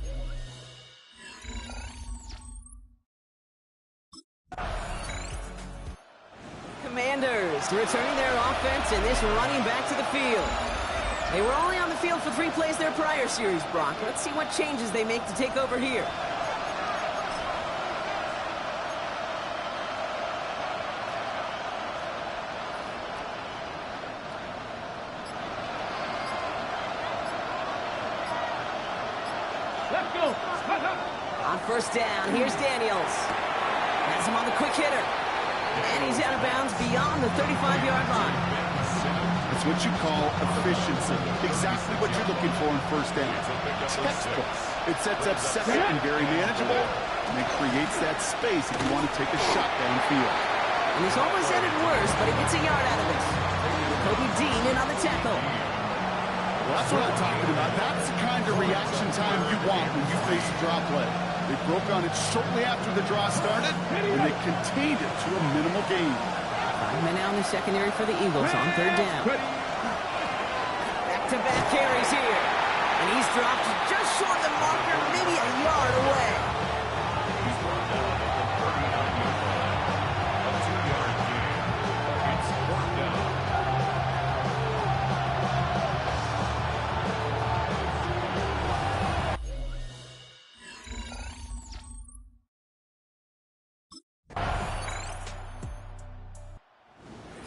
Commanders returning their offense and this running back to the field. They were only on the field for 3 plays their prior series, Brock. Let's see what changes they make to take over here. Let's go. On first down, here's Daniels. Has him on the quick hitter. And he's out of bounds beyond the 35-yard line. It's what you call efficiency. Exactly what you're looking for in first down. Textbook. It sets up second and very manageable, and it creates that space if you want to take a shot downfield. And this almost ended worse, but he gets a yard out of it. Kobe Dean in on the tackle. Well, that's what I'm talking about. That's the kind of reaction time you want when you face a draw play. They broke on it shortly after the draw started, and they contained it to a minimal gain. 5 men out in the secondary for the Eagles on third down. Back-to-back carries here. And he's dropped just short of the marker, maybe a yard away. He's brought down at the 39-yard line. A 2-yard gain. It's 4th down.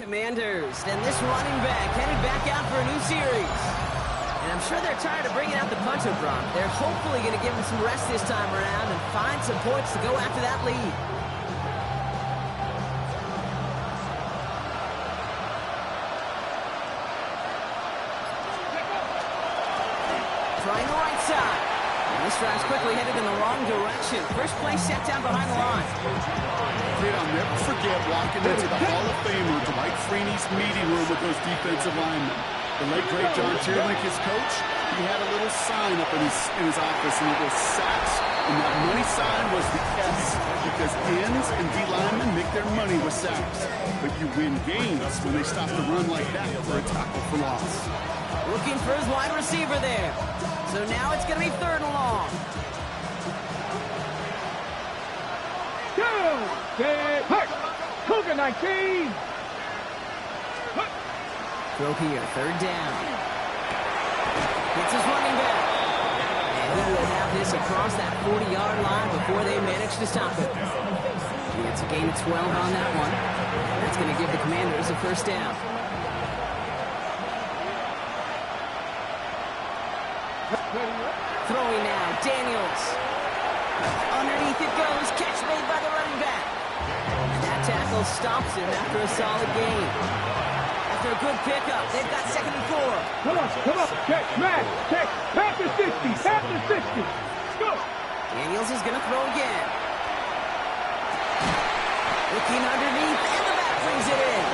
Commanders, and this running back headed back out for a new series. And I'm sure they're tired of bringing out the punter, Brock. They're hopefully going to give him some rest this time around and find some points to go after that lead. Trying the right side. And this drive's quickly headed in the wrong direction. First play set down behind the line. Kid, I'll never forget walking into the Hall of Famer Dwight Freeney's meeting room with those defensive linemen. The late, great John Tierlink, his coach, he had a little sign up in his office, and it was sacks. And that money sign was the S, because ends and D linemen make their money with sacks. But you win games when they stop the run like that for a tackle for loss. Looking for his wide receiver there. So now it's going to be 3rd and long. Go. Get hurt. Cougar 19. Throw here, 3rd down. It's his running back. And he will have this across that 40-yard line before they manage to stop it. He gets a gain of 12 on that one. That's going to give the Commanders a first down. Throwing now, Daniels. Underneath it goes, catch made by the running back. And that tackle stops him after a solid gain. After a good pickup, they've got 2nd and 4. Come on. Check, smash, check. Past the 60, past the 60. Let's go. Daniels is going to throw again. Looking underneath, and the back brings it in.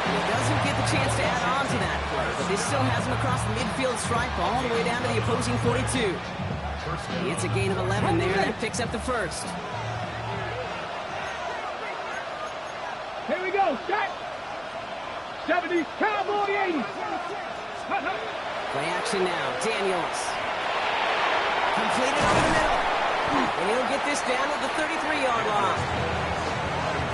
And he doesn't get the chance to add on to that play, but this still has him across the midfield stripe all the way down to the opposing 42. He gets a gain of 11 there, that picks up the first. Here we go, set. 70s, Cowboy 80s. Play action now, Daniels. Completed over the middle. And he'll get this down to the 33-yard line.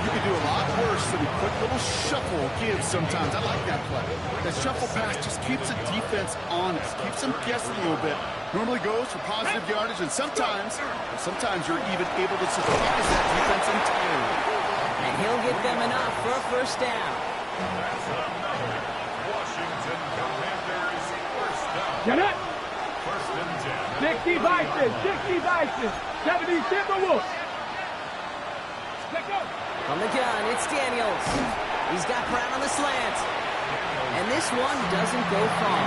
You can do a lot worse than a quick little shuffle give sometimes. I like that play. That shuffle pass just keeps the defense honest, keeps them guessing a little bit. Normally goes for positive yardage, and sometimes you're even able to surprise that defense entirely. And he'll get them enough for a first down. That's another Washington Commanders first down. Get it. First and 60 10. Bison, 60 Bison, 70 Timberwolves. Let's go. From the gun, it's Daniels. He's got Brown on the slant. And this one doesn't go far.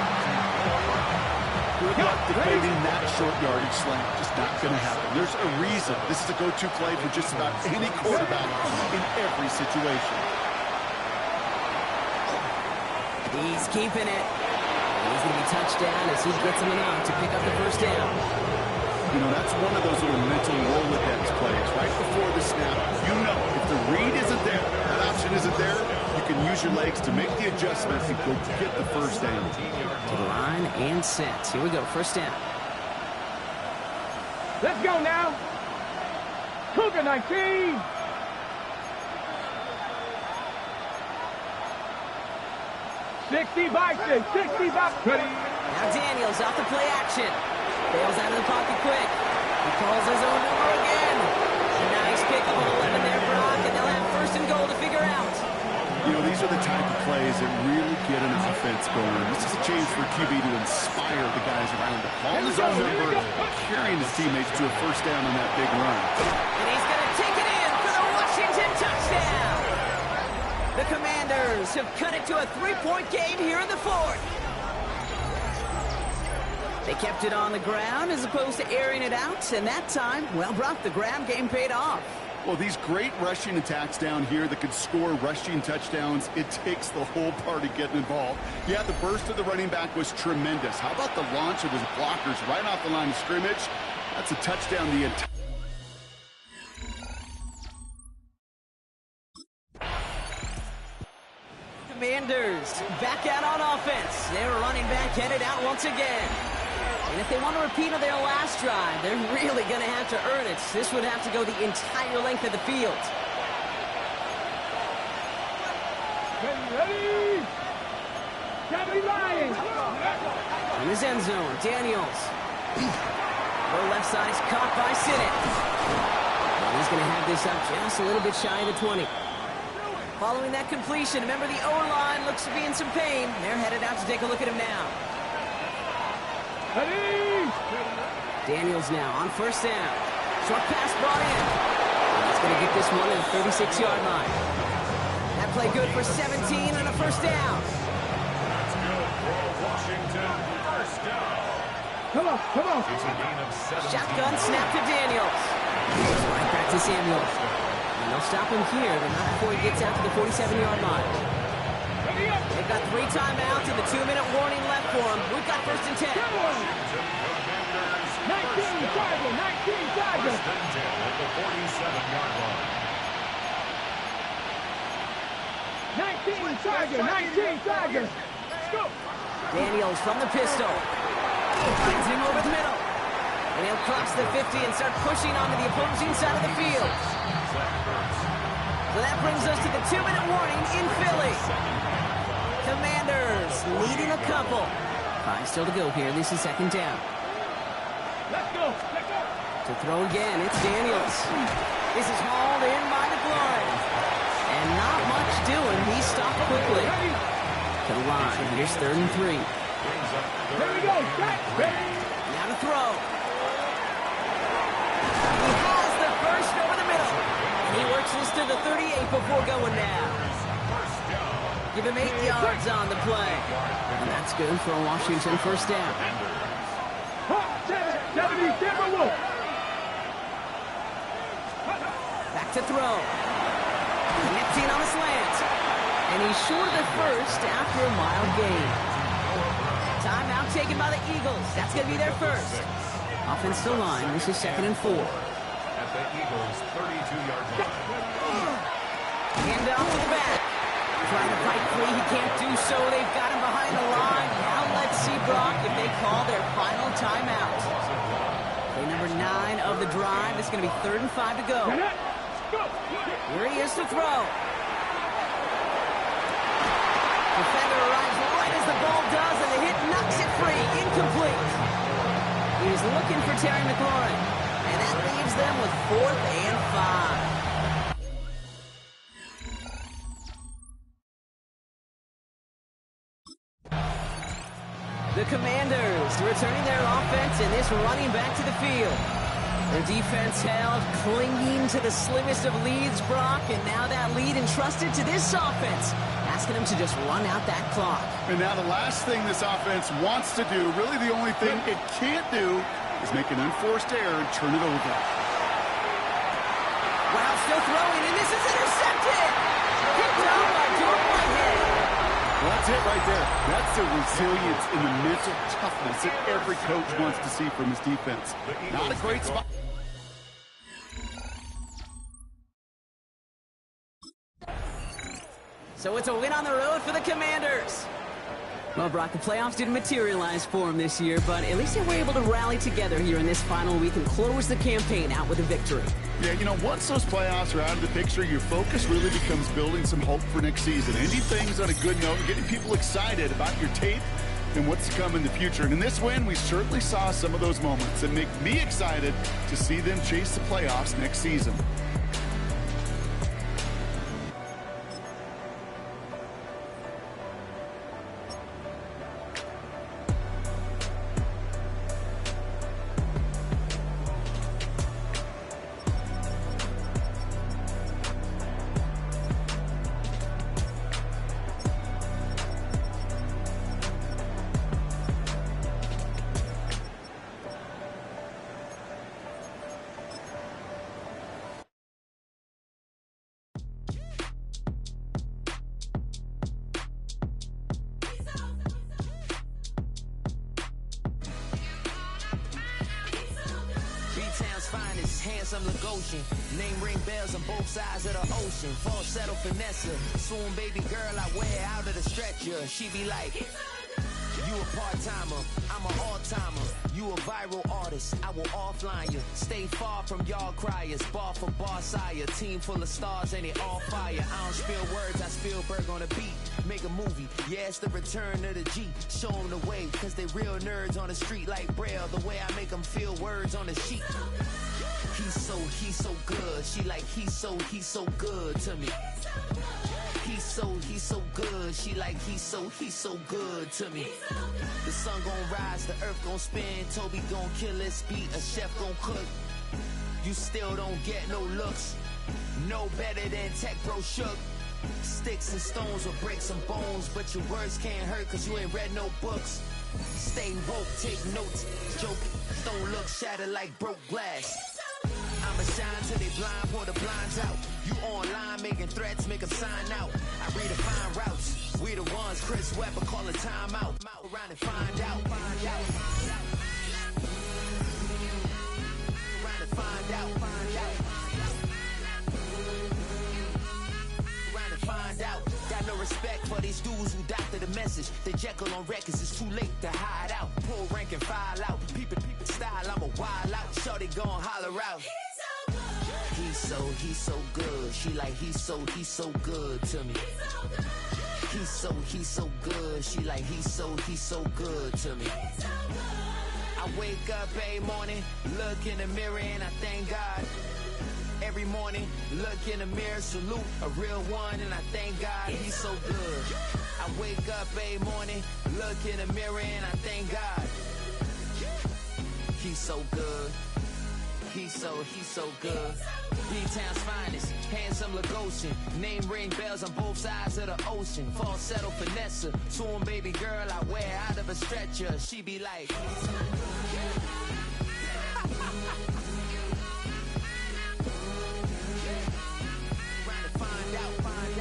Good luck defending that short yardage slant. Just not going to happen. There's a reason this is a go-to play for just about any quarterback in every situation. He's keeping it. He's going to be touchdown as he gets him enough to pick up the first down. You know, that's one of those little mental Rolodex plays. Right before the snap, you know if the read isn't there, that option isn't there, you can use your legs to make the adjustment and go get the first down. To the line and set. Here we go, first down. Let's go now. Cougar 19. $60 Bison, 60 Bison. Ready. Now Daniels off the play action. Bails out of the pocket quick. He calls his own number again. A nice pickup of 11 there, Brock, and they'll have first and goal to figure out. You know, these are the type of plays that really get an offense going. This is a chance for QB to inspire the guys around him. Calling his own number, carrying his teammates to a first down on that big run. And he's going to take it in for the Washington touchdown. The Commanders have cut it to a 3-point game here in the fourth. They kept it on the ground as opposed to airing it out, and that time, well, Brock, the ground game paid off. Well, these great rushing attacks down here that could score rushing touchdowns, it takes the whole party getting involved. Yeah, the burst of the running back was tremendous. How about the launch of his blockers right off the line of scrimmage? That's a touchdown the entire... Commanders back out on offense. Their running back headed out once again. And if they want a repeat of their last drive, they're really going to have to earn it. This would have to go the entire length of the field. Ready. 70 Lions. In his end zone, Daniels. Low left side is caught by Sinnott. And he's going to have this up just a little bit shy of the 20. Following that completion, remember the O-line looks to be in some pain. They're headed out to take a look at him now. Ready. Daniels now on first down. Short pass brought in. He's going to get this one at the 36-yard line. That play good for 17 and a first down. That's good for Washington. First down. Come on, come on. It's a gain of 17. Shotgun snap to Daniels. Right back to Samuels. And they'll stop him here, but not before he gets out to the 47-yard line. They've got 3 timeouts and the 2-minute warning left for them. We've got first and 10. 19 Tiger, 19 Tiger. First and 10 at the 47-yard line. 19 Tiger, 19 Tiger. Let's go. Daniels from the pistol. Finds him over the middle. And he'll cross the 50 and start pushing onto the opposing side of the field. So that brings us to the 2-minute warning in Philly. Commanders leading a couple. 5 still to go here. This is second down. Let's go. Let's go. To throw again, it's Daniels. This is hauled in by the Glory. And not much doing. He stopped quickly. To the line. Here's 3rd and 3. Here we go. Ready. Now to throw. He has the first over the middle. And he works this to the 38 before going down. Give him 8 yards on the play. And that's good for a Washington first down. 70 Timberwolves. Back to throw. 15 on the slant. And he's short of the first after a mild gain. Timeout taken by the Eagles. That's going to be their first. Offensive line. This is 2nd and 4. At the Eagles' 32-yard line. Hand off to the back. Trying to fight free. He can't do so. They've got him behind the line. Now let's see, Brock, if they call their final timeout. Play number 9 of the drive. It's going to be 3rd and 5 to go. Here he is to throw. Defender arrives right as the ball does, and the hit knocks it free. Incomplete. He's looking for Terry McLaurin, and that leaves them with 4th and 5. The Commanders returning their offense and this running back to the field. Their defense held, clinging to the slimmest of leads, Brock, and now that lead entrusted to this offense, asking them to just run out that clock. And now the last thing this offense wants to do, really the only thing it can't do, is make an unforced error and turn it over. Wow, still throwing, and this is intercepted! Picked up by Jordan Whitehead. Well, that's it right there. That's the resilience and the mental toughness that every coach wants to see from his defense. Not a great spot. So it's a win on the road for the Commanders. Well, Brock, the playoffs didn't materialize for them this year, but at least they were able to rally together here in this final week and close the campaign out with a victory. Yeah, you know, once those playoffs are out of the picture, your focus really becomes building some hope for next season. Ending things on a good note, getting people excited about your tape and what's to come in the future. And in this win, we certainly saw some of those moments that make me excited to see them chase the playoffs next season. Handsome Lagosian, name ring bells on both sides of the ocean. Falsetto finesse, soon baby girl I wear out of the stretcher. She be like, you a part-timer, I'm an all-timer. You a viral artist, I will offline you. Stay far from y'all criers, bar for bar sire. Team full of stars and they all fire. I don't spill words, I Spielberg on a beat. Make a movie, yeah, it's the return of the G. Show them the way, cause they real nerds on the street like Braille. The way I make them feel words on the sheet. He's so good. She like, he's so good to me. He's so good. She like, he's so good to me. The sun gon' rise, the earth gon' spin. Toby gon' kill this beat, a chef gon' cook. You still don't get no looks. No better than Tech Bro Shook. Sticks and stones will break some bones, but your words can't hurt cause you ain't read no books. Stay woke, take notes. Joke, don't look shattered like broke glass. I'ma shine till they blind, pour the blinds out. You online making threats, make them sign out. I redefine routes. We the ones Chris Webber call a timeout. Around and find out. Find out. Around and find out. Find out. Around and find out. Got no respect for these dudes who doctor the message. They Jekyll on records, it's too late to hide out. Pull rank and file out. Peep style, I'm a wild out. Shorty gon' holler out. He's so good. She like, he's so good to me. He's so good. She like, he's so good to me. I wake up every morning, look in the mirror and I thank God. Every morning, look in the mirror, salute a real one and I thank God he's so good. I wake up every morning, look in the mirror and I thank God. He's so good. He's so good. B-Town's finest, handsome Lagosian. Name ring bells on both sides of the ocean. Falsetto finesse, soon baby girl I wear out of a stretcher. She be like, find out.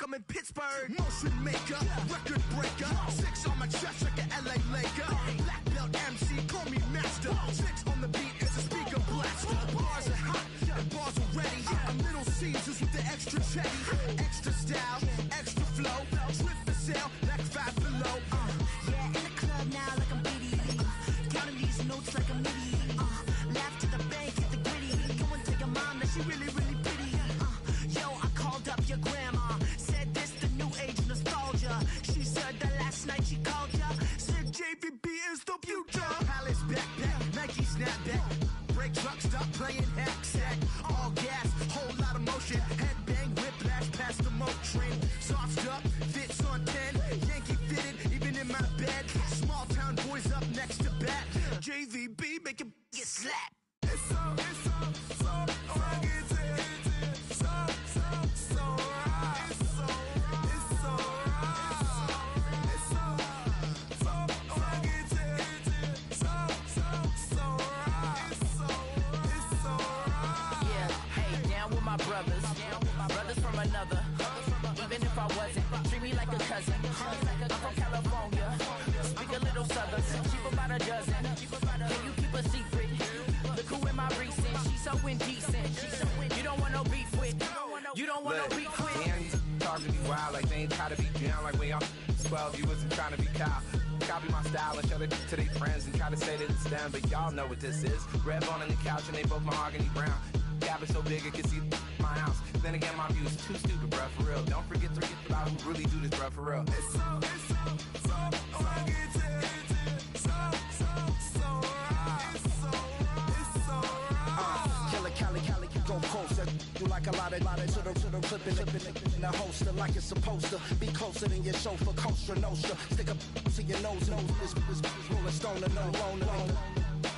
like I'm in Pittsburgh. Motion maker, record breaker. 6 on my chest like an LA Laker. Black belt MC, call me master. 6 on the beat, it's a speaker blaster. Bars are hot, and bars are ready. A Middle Caesars with the extra chetty. Extra style, extra flow. Slip for sale, like 5 below. Yeah, in the club now like I'm BD. Counting these notes like a MIDI. Laugh to the bank, hit the gritty. Go and tell your mom that she really, really pretty. Yo, I called up your grandma. Said this the new age nostalgia. She said that last night she called ya. Said JVB is the future. Palace backpack, Nike snapback. Break truck, stop playing hack sack. All gas, whole lot of motion. Headbang, whiplash, past the moat train. Sauced up, fits on 10. Yankee fitted, even in my bed. Small town boys up next to bat. JVB, make it get slapped. It's so rugged. Brothers from another. Even if I wasn't, treat me like a cousin. I'm from California. Speak a little southern. Cheap about a dozen. Can you keep a secret? Look who in my recent. She's so indecent. You don't want no beef with. You don't want no beef with. Damn, you talk to me wild like they ain't try to be down like when y'all 12. You wasn't trying to be Kyle. Copy my style and show it to their friends and try to say that it's them, but y'all know what this is. Red bone on the couch and they both mahogany brown. Gap is so big it can see my house. Then again, my views too stupid, bruh, for real. Don't forget about who really do this, bruh, for real. It's so rugged. Cali, go coast. You like a lot of to the clipping in the holster like it's supposed to be closer than your chauffeur, Costa Nostra. Stick a to your nose, this rolling stone and no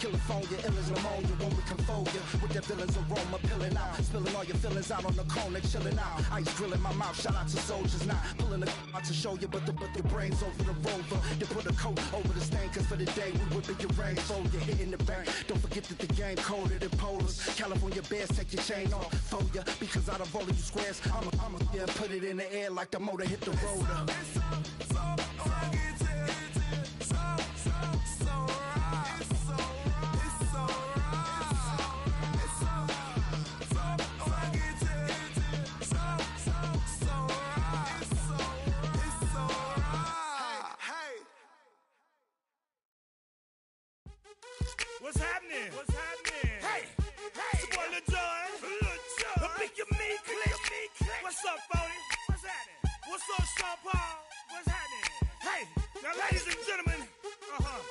California, ill as pneumonia when we can fold you with the villain's aroma, pilling out, spilling all your feelings out on the corner, chilling out. Ice grilling my mouth, shout out to soldiers, not pulling the out to show you, but the brains over the rover. You put a coat over the stain, cause for the day we whipping your rain, so you're hitting the bank. Don't forget that the game coded in polars. California bears, take your chain off for ya, because out of all of you squares, I'ma yeah, put it in the air like the motor hit the rotor. What's happening? Hey, it's your boy Lil Jon. Pick your me click. What's up, Phony? What's happening? What's up, Sean Paul? What's happening? Hey, now ladies and gentlemen,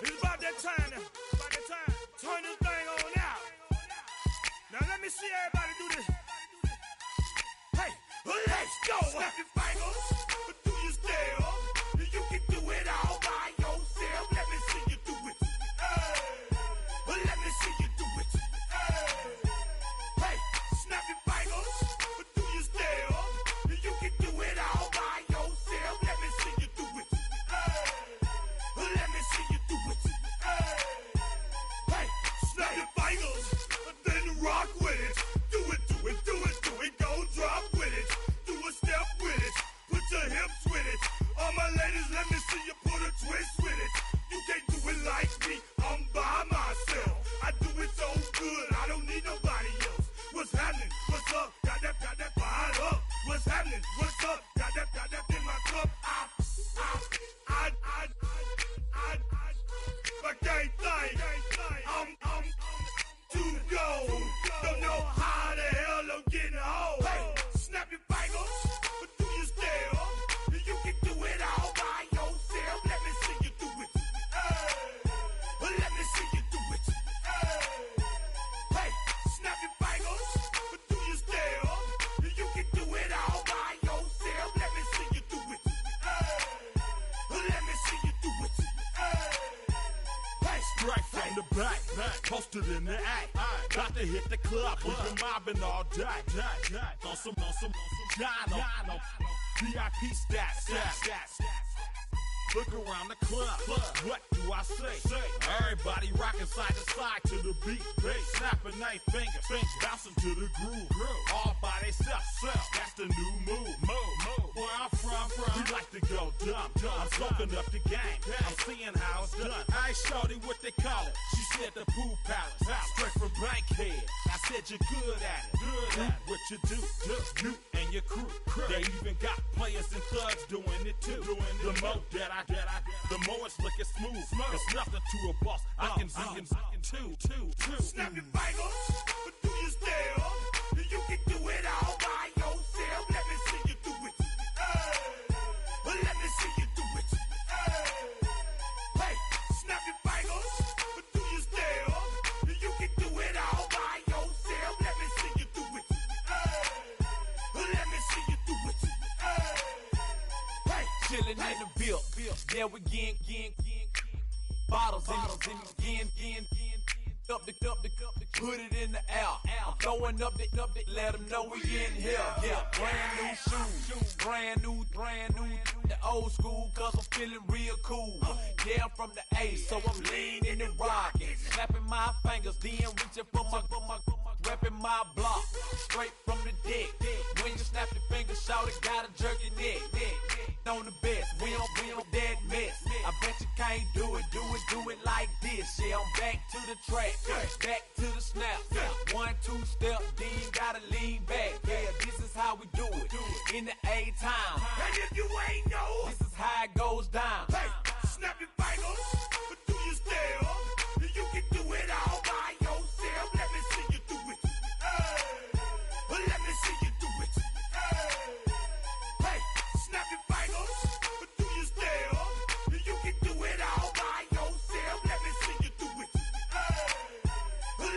it's about that time. Turn this thing on out. Now let me see everybody do this. Hey, let's go. Snap your fingers, do your step. You can do it all by yourself. Let me see you do it. Let me see you do it. Hey, snap your fingers, do your step. You can do it all by yourself. Let me see you do it. Let me see you do it. Hey, snap your fingers, then rock with it. Do it. Go drop with it. Do a step with it. Put your hips with it. All my ladies, let me see you put a twist with it. You can't do it like me. I'm by myself. I do it so good, I don't need nobody else. What's happening? What's up? Got that fired up. What's happening? What's up? Got that in my cup. I can't think. I'm too go. Don't know how the hell I'm getting home. Hey, snap your fingers, do your step. You can do it all by yourself. Let me see you do it. Let me see you do it. Hey, snap your fingers, do your step. You can do it all by yourself. Let me see you do it. Let me see you do it. Hey, straight from the back, posted in the act. Got to hit the club, we've been mobbing all day. On some Jono, VIP stats. Look around the club. What do I say? Everybody rocking side to side to the beat. Snapping their fingers, bouncing to the groove. All by themselves. That's the new move. Where I'm from, we like to go dumb. I'm soaking up the game. I'm seeing how it's done. I ain't shorty what they call it. She said the pool palace. Straight from Bankhead. I said you're good at it. What you do, you and your crew. They even got players and thugs doing it too. The more that I the more it's looking smooth. It's nothing to a boss. I can two. Snap your fingers, do your style. You can do it all by yourself. Let me see you do it. Let me see you do it. Hey, snap your fingers, do your style. You can do it all by yourself. Let me see you do it. Let me see you do it. Hey, chillin' in the bill. Yeah, we again. Bottles in again. Up the put it in the air. I'm throwing up the, let them know we in here. Yeah, brand new shoes, brand new. The old school, cause I'm feeling real cool. Yeah, I'm from the A, so I'm leaning and rocking. Snapping my fingers, then reaching for my repping my block. Straight from the deck. When you snap your fingers, shout it, gotta jerk your neck. On the best, we don't dead mess. I bet you can't do it like this. Yeah, I'm back to the track, back to the snap. 1, 2 step, then you gotta lean back. Yeah, this is how we do it in the A time. And if you ain't know, this is how it goes down. Hey, snap your fingers, do your style. You can do it all by yourself. Let me see you do it. Let me see you do it. Hey, snap your fingers, do your style. You can do it all by yourself. Let me see you do it. Let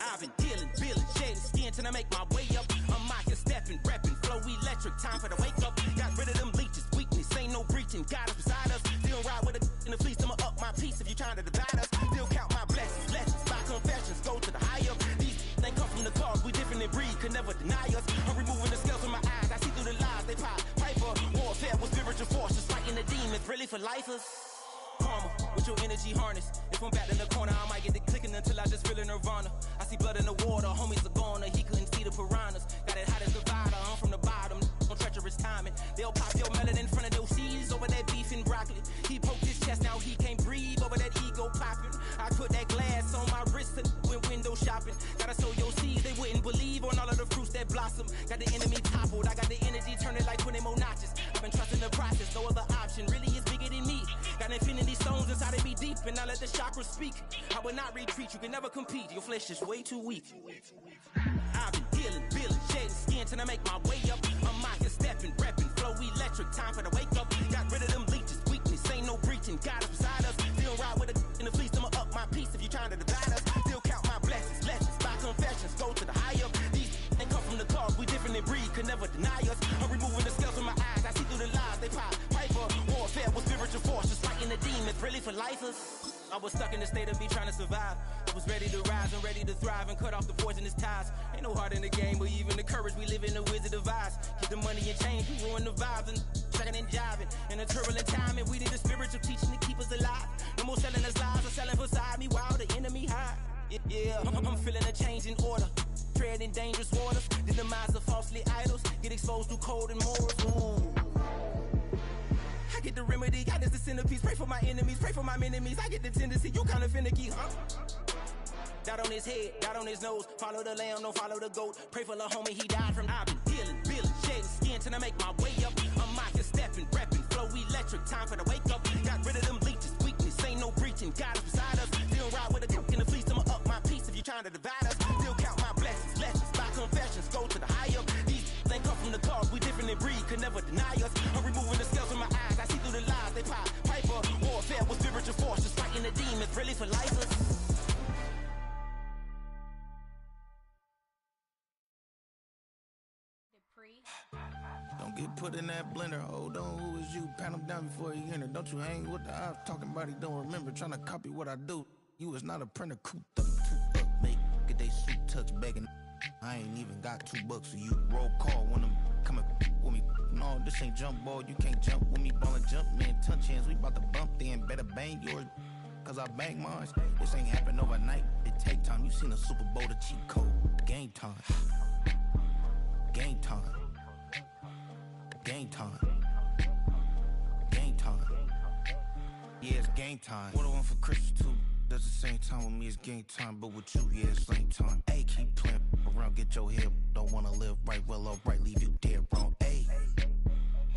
I've been dealing, shedding skin till I make my way up. I'm out here stepping, repping, flow electric, time for the wake up. Got rid of them leeches, weakness, ain't no breaching, God is beside us. Still ride with a in the fleece, I'ma up my piece if you trying to divide us. Still count my blessings, lessons, by confessions, go to the higher. These they come from the cause, we different in breed, could never deny us. I'm removing the scales from my eyes, I see through the lies, they pop. Piper, warfare with spiritual forces, fighting the demons, really for lifers. Karma, with your energy harness. If I'm back in the corner, I might get the clicking until I just feel a nirvana. I see blood in the water, homies are gone, he couldn't see the piranhas. Got it hot as divider, I'm from the bottom, on treacherous timing. They'll pop your melon in front of those seeds over that beef and broccoli. He poked his chest, now he can't breathe over that ego popping. I put that glass on my wrist and went window shopping. Gotta sow your seeds, they wouldn't believe on all of the fruits that blossom. Got the enemy toppled, I got the energy turning like 20 more notches. I've been trusting the process, no other option really is bigger than me. Got infinity stones inside of me deep, and I let the chakras speak. I will not retreat, you can never compete, your flesh is way too weak. I've been dealing, shedding skin till I make my way up. I'm out here stepping, repping, flow electric, time for the wake up. Got rid of them leeches, weakness, ain't no breaching, God is beside us. Still ride with a in the fleece, I'ma up my piece if you trying to divide us. Still count my blessings, lessons, by confessions, go to the higher. These they come from the cause, we different in breed, could never deny us. I'm removing the scales from my eyes, I see through the lies, they pop. Piper, warfare with spiritual forces, fighting the demons, really for lifers. I was stuck in the state of me trying to survive. I was ready to rise and ready to thrive and cut off the poisonous ties. Ain't no heart in the game, but even the courage we live in the Wizard of Oz. Get the money and change, we ruin the vibes and second and jiving. In a turbulent time, and we need a spiritual teaching to keep us alive. No more selling us lies or selling beside me while the enemy hide. Yeah, I'm feeling a change in order. Treading dangerous waters, the demise of falsely idols. Get exposed through code and morals. Ooh. I get the remedy, God is the centerpiece. Pray for my enemies, pray for my enemies. I get the tendency, you kinda finicky, huh? Dot on his head, dot on his nose. Follow the lamb, don't follow the goat. Pray for the homie, he died from. I've been dealing, shedding skin till I make my way up. I'm out here stepping, repping, flow electric, time for the wake up. Got rid of them leeches, weakness, ain't no breaching, God is beside us. Still ride with a cook in the fleece, I'ma up my piece if you trying to divide us. Still count my blessings, lessons, by confessions, go to the higher. These they come from the cause, we different in breed, could never deny us. I'm removing the scales from my eyes, I see through the lies, they pop. Piper, warfare with spiritual forces, fighting the demons, really for lifers. Don't get put in that blender. Hold on, who is you? Pat him down before he enter. Don't you hang with the ops talking about he don't remember. Trying to copy what I do. You is not a printer. Cooped up, two up, make get they suit touch begging. I ain't even got $2 for you. Roll call when I'm coming with me. No, this ain't jump ball. You can't jump with me. Ballin' jump, man. Touch hands. We about to bump then. Better bang yours. Cause I bang mine. This ain't happen overnight. It take time. You seen a Super Bowl, the cheat code. Game time. Game time. Game time. Game time. Yeah, it's game time. What I want for Christmas too. That's the same time with me, it's game time. But with you, yeah, it's same time. Hey, keep playing around, get your head. Don't wanna live right, well, alright, leave you dead wrong. Hey,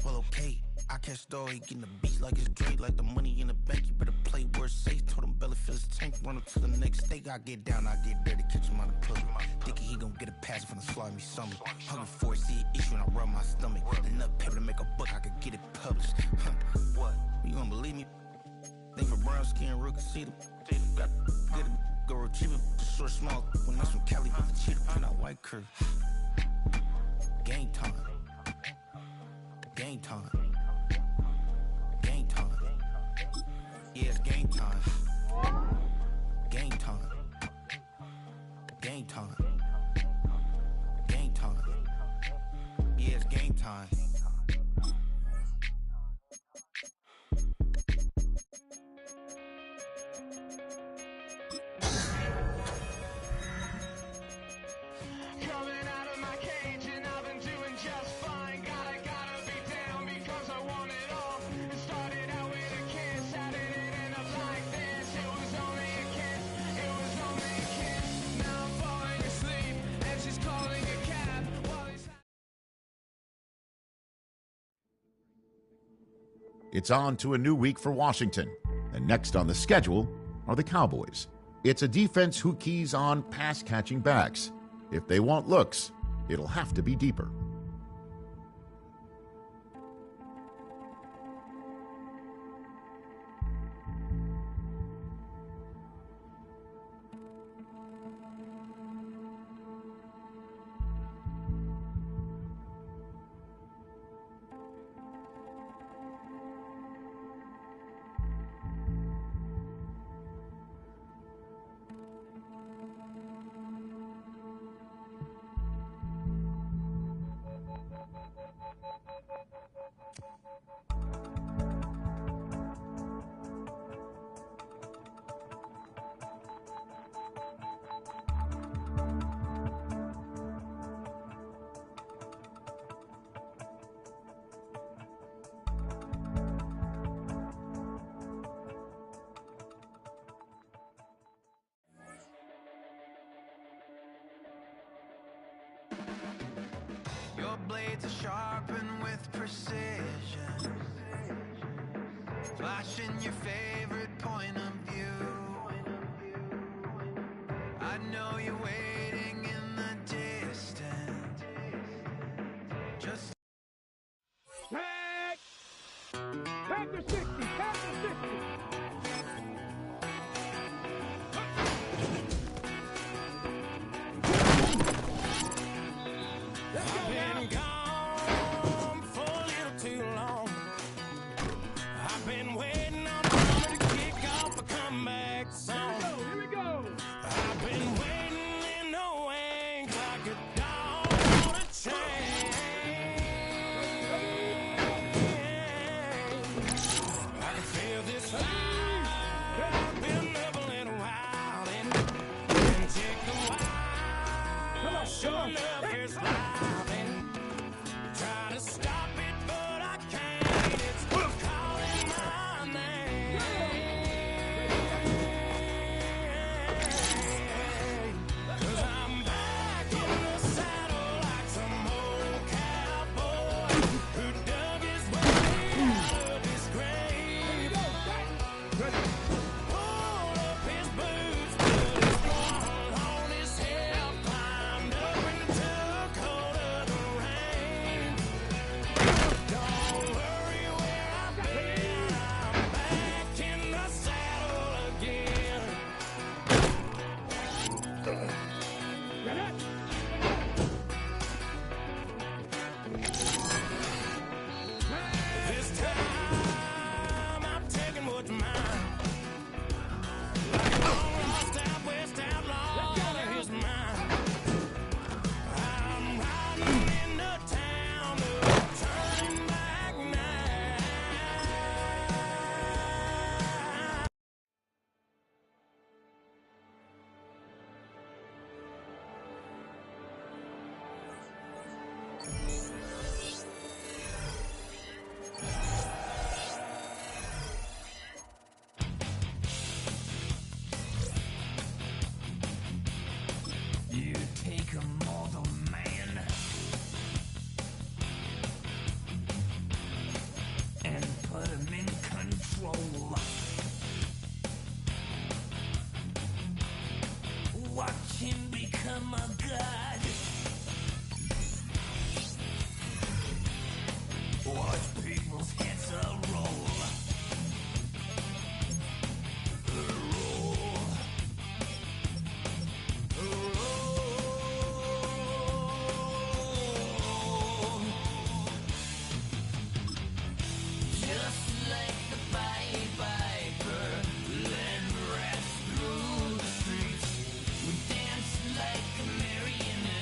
well, okay. I catch the dog, he getting the beats like it's Drake, like the money in the bank. You better play where it's safe. Told him belly fill his tank, run up to the next steak. I get down, I get dirty, catch him on the plug. Thinking he gon' get a pass from the slide me something. Hungry for it, see an issue and I rub my stomach. Enough paper to make a book, I could get it published. What? You gonna believe me? Think for brown skin, real can see them. Got good, go retrieve it, short, small. When that's from Cali, but the cheetah print out white curve. Game time. Game time. Game time. Yeah, it's game time. Game time. Game time. Game time. Yeah, it's game time. It's on to a new week for Washington, and next on the schedule are the Cowboys. It's a defense who keys on pass-catching backs. If they want looks, it'll have to be deeper. Your blades are sharpened with precision, flashing your favorite point of view. I know you're waiting in the distance. Just Back to 60, back to 60. I've been gone for a little too long. I've been waiting on the moment to kick off a comeback song. Here we go. I've been waiting in the wings like a dog on a chain. I can feel this fire building up a little while, and it take a while. Sure enough, here's life, and try to stop it, but I can't. It's calling my name. 'Cause I'm back in the saddle like some old cowboy who dug his way out of his grave. Pulled up his boots, put his clothes on his head, climbed up and took hold of the rain. Don't worry where I've been, I'm back in the saddle again. This time I'm taking what's mine. Like a long-lost out west outlaw, here's mine. I'm riding into town, no turning back now. You take a mortal man and put him in control. Watch him become a god. Watch people's heads roll. Just like the Pied Piper, led rats through the streets. We dance like a marionette.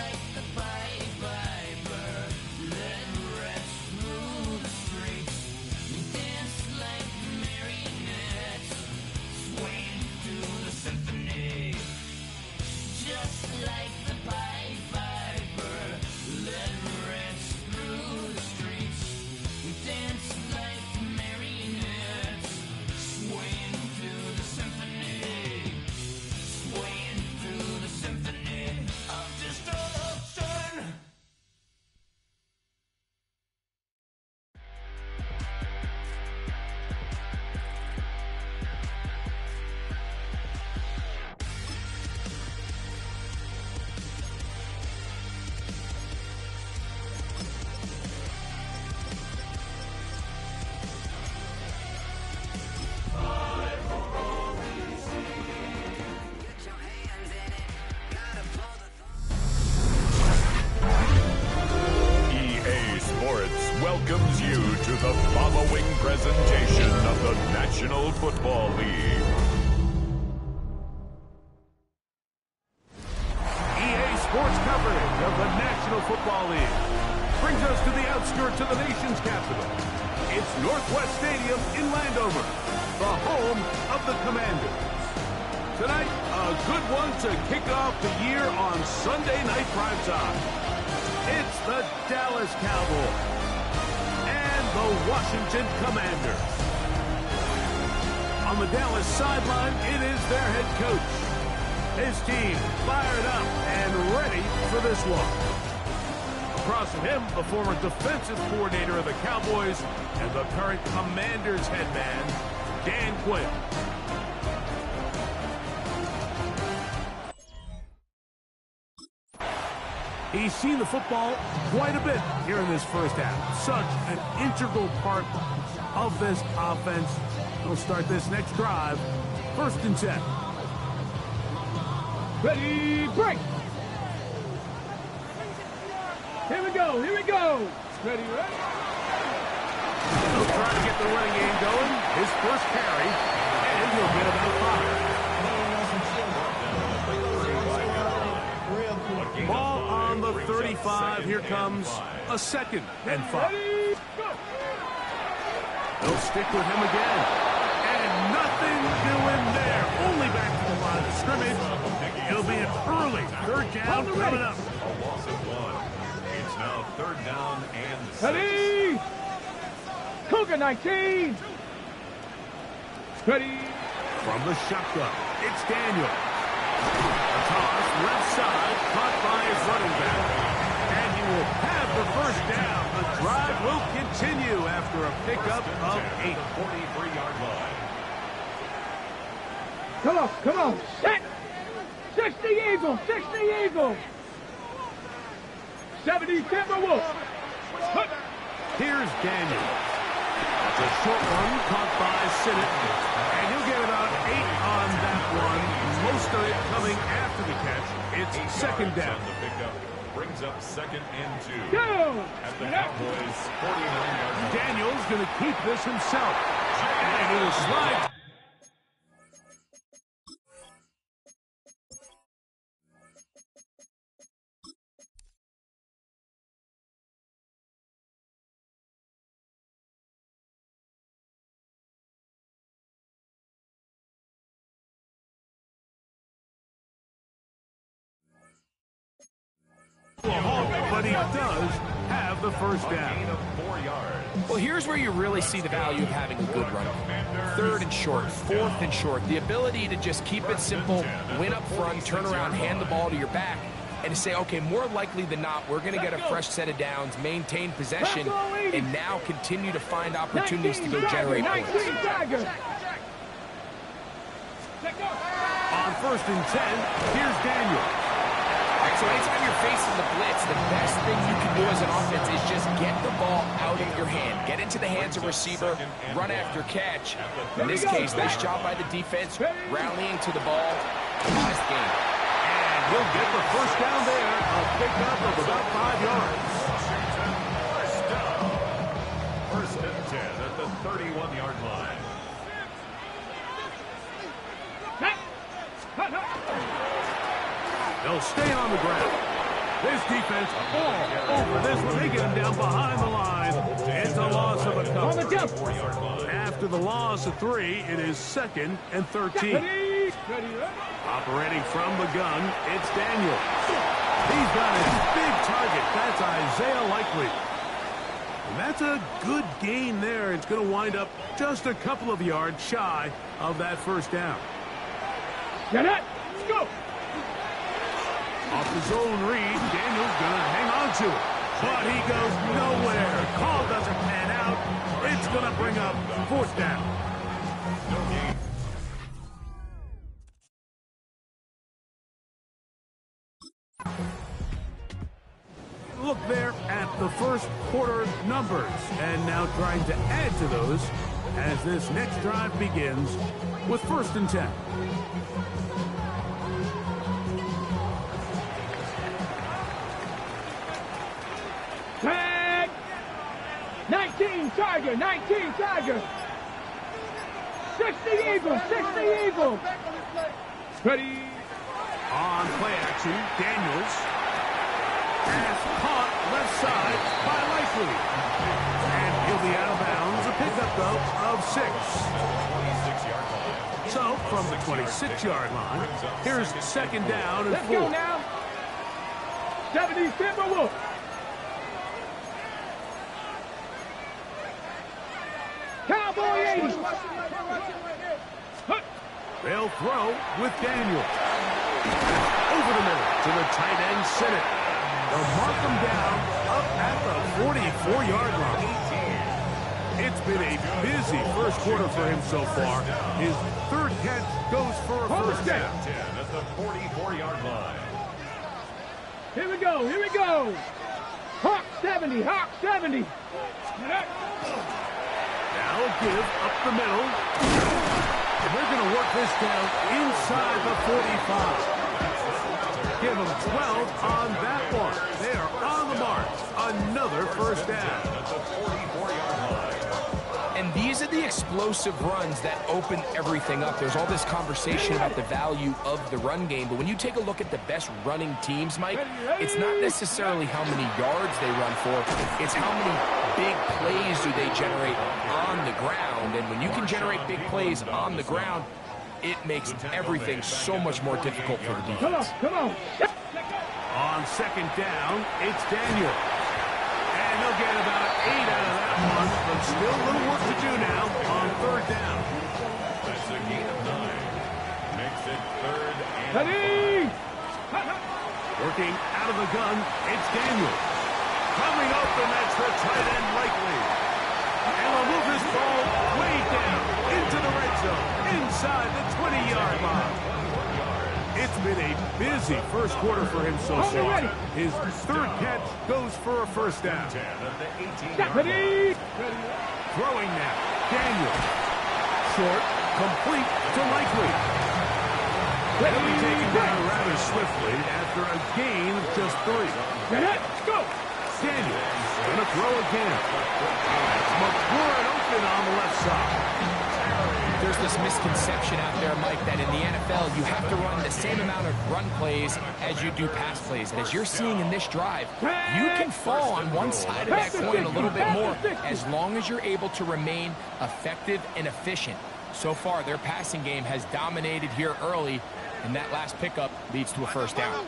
like the Pied Piper, let rest through the streets. We dance like marionettes, swaying through the symphony. Just like the Pied Piper, let rest through the streets. We dance like marionettes, swaying through the symphony. Swaying through the symphony of destruction. EA Sports welcomes you to the following presentation of the National Football League. EA Sports coverage of the National Football League brings us to the outskirts of the nation's capital. It's Northwest Stadium in Landover, the home of the Commanders. Tonight, a good one to kick off the year on Sunday night primetime. It's the Dallas Cowboys and the Washington Commanders. On the Dallas sideline, it is their head coach. His team fired up and ready for this one. Across from him, the former defensive coordinator of the Cowboys and the current Commanders head man, Dan Quinn. He's seen the football quite a bit here in this first half. Such an integral part of this offense. We'll start this next drive. 1st and 10. Ready, break! Here we go, here we go! Ready, ready? He'll try to get the running game going. His first carry, and he'll get about 5. Ball on the 35. Here comes a 2nd and 5. They'll stick with him again. And nothing doing there. Only back to the line of scrimmage. It'll be an early 3rd down coming up. A loss of 1. It's now 3rd down and 6. Ready? Cougar 19. Ready? From the shotgun, it's Daniel. A toss, left side, caught by his running back. And he will have the 1st down. The drive will continue after a pickup of 8. 43-yard line. Come on, set! 60 Eagles, 60 Eagles! 70 Timberwolves! Here's Daniel. It's a short one caught by Sinnott. And he'll get about 8 on that one. Most of it coming after the catch. It's 2nd down. The pickup brings up 2nd and 2. Go! At the Cowboys' 49-yard line. Daniel's going to keep this himself. And he will slide. But he does have the 1st down. 4 yards. Well, here's where you really see the value of having a good run. 3rd and short, 4th and short. The ability to just keep it simple, win up front, turn around, hand the ball to your back, and to say, okay, more likely than not, we're going to get a fresh set of downs, maintain possession, and now continue to find opportunities to go generate points. On 1st and 10, here's Daniel. So anytime you're facing the blitz, the best thing you can do as an offense is just get the ball out of your hand. Get into the hands of receiver, run after catch. In this case, nice job by the defense, rallying to the ball. Nice game. And he'll get the 1st down there, a pickup of about 5 yards. 1st and 10 at the 31-yard line. They'll stay on the ground. This defense all over this one. They get him down behind the line. It's a loss of a couple. On the jump. After the loss of 3, it is 2nd and 13. Operating from the gun, it's Daniel. He's got his big target. That's Isaiah Likely. And that's a good gain there. It's going to wind up just a couple of yards shy of that first down. Get it. Let's go. Off the zone read, Daniel's going to hang on to it. But he goes nowhere. Call doesn't pan out. It's going to bring up 4th down. Look there at the first quarter numbers. And now trying to add to those as this next drive begins with 1st and 10. Tag! 19 Tiger, 19 Tiger. 60 Eagle, 60 Eagle. Ready. On play action, Daniels. Pass caught left side by Likely. And he'll be out of bounds. A pickup, though, of 6. So, from the 26-yard line, here's 2nd down and 4. Let's go now. 70 Timberwolf. Cowboy 80. They'll throw with Daniel. Over the middle to the tight end, Sinnott. They'll mark him down up at the 44-yard line. It's been a busy first quarter for him so far. His 3rd catch goes for a first down. At the 44-yard line. Here we go, here we go. Hawk 70, Hawk 70. Now a give up the middle. And they're going to work this down inside the 45. Give them 12 on that one. They are on the mark. Another first down. And these are the explosive runs that open everything up. There's all this conversation about the value of the run game, but when you take a look at the best running teams, Mike, it's not necessarily how many yards they run for, it's how many big plays do they generate on the ground. And when you can generate big plays on the ground, it makes everything so much more difficult for the defense. Come on, come on. On 2nd down, it's Daniel. And he'll get about 8 out of that one, but still a little work to do now on 3rd down. That's a gain of 9. Makes it 3rd and Ready. Working out of the gun, it's Daniel. Coming open, that's the tight end Likely. And will move this ball way down into the red zone, inside the 20-yard line. It's been a busy first quarter for him so far. His 3rd catch goes for a first down. Ready. Throwing now, Daniel. Short, complete to Likely. He'll be taken down rather swiftly after a gain of just 3. Get it. Go. Daniel going to throw again. That's McLaurin open on the left side. There's this misconception out there, Mike, that in the NFL you have to run the same amount of run plays as you do pass plays. And as you're seeing in this drive, you can fall on one side of that coin a little bit more as long as you're able to remain effective and efficient. So far, their passing game has dominated here early, and that last pickup leads to a first down.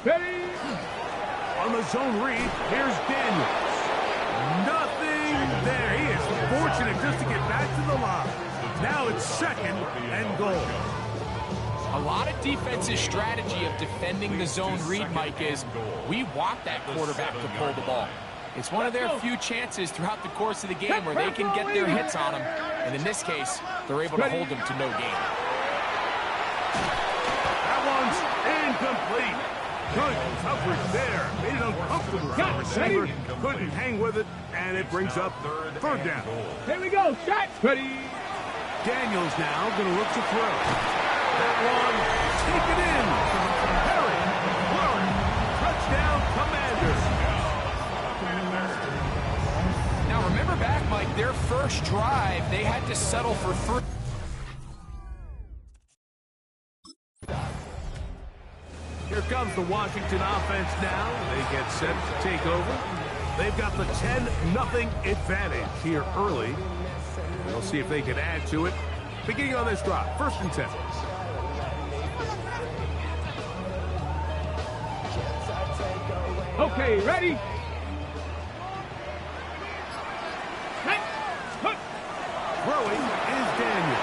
Ready. On the zone read, here's Daniel. Nothing there. He is fortunate just to get back to the line. Now it's 2nd and goal. A lot of defense's strategy of defending the zone read, Mike, is we want that quarterback to pull the ball. It's one of their few chances throughout the course of the game where they can get their hits on him. And in this case, they're able to hold him to no gain. That one's incomplete. Good coverage there. Made it uncomfortable for the receiver. Couldn't hang with it, and it brings up 3rd down. Here we go. Shot. Ready. Daniels now going to look to throw. That one taken in. Harry, Warren, touchdown Commanders. Now remember back, Mike, their first drive, they had to settle for 3. Here comes the Washington offense now. They get set to take over. They've got the 10-0 advantage here early. We'll see if they can add to it. Beginning on this drive, 1st and 10. Okay, ready? Throwing is Daniel.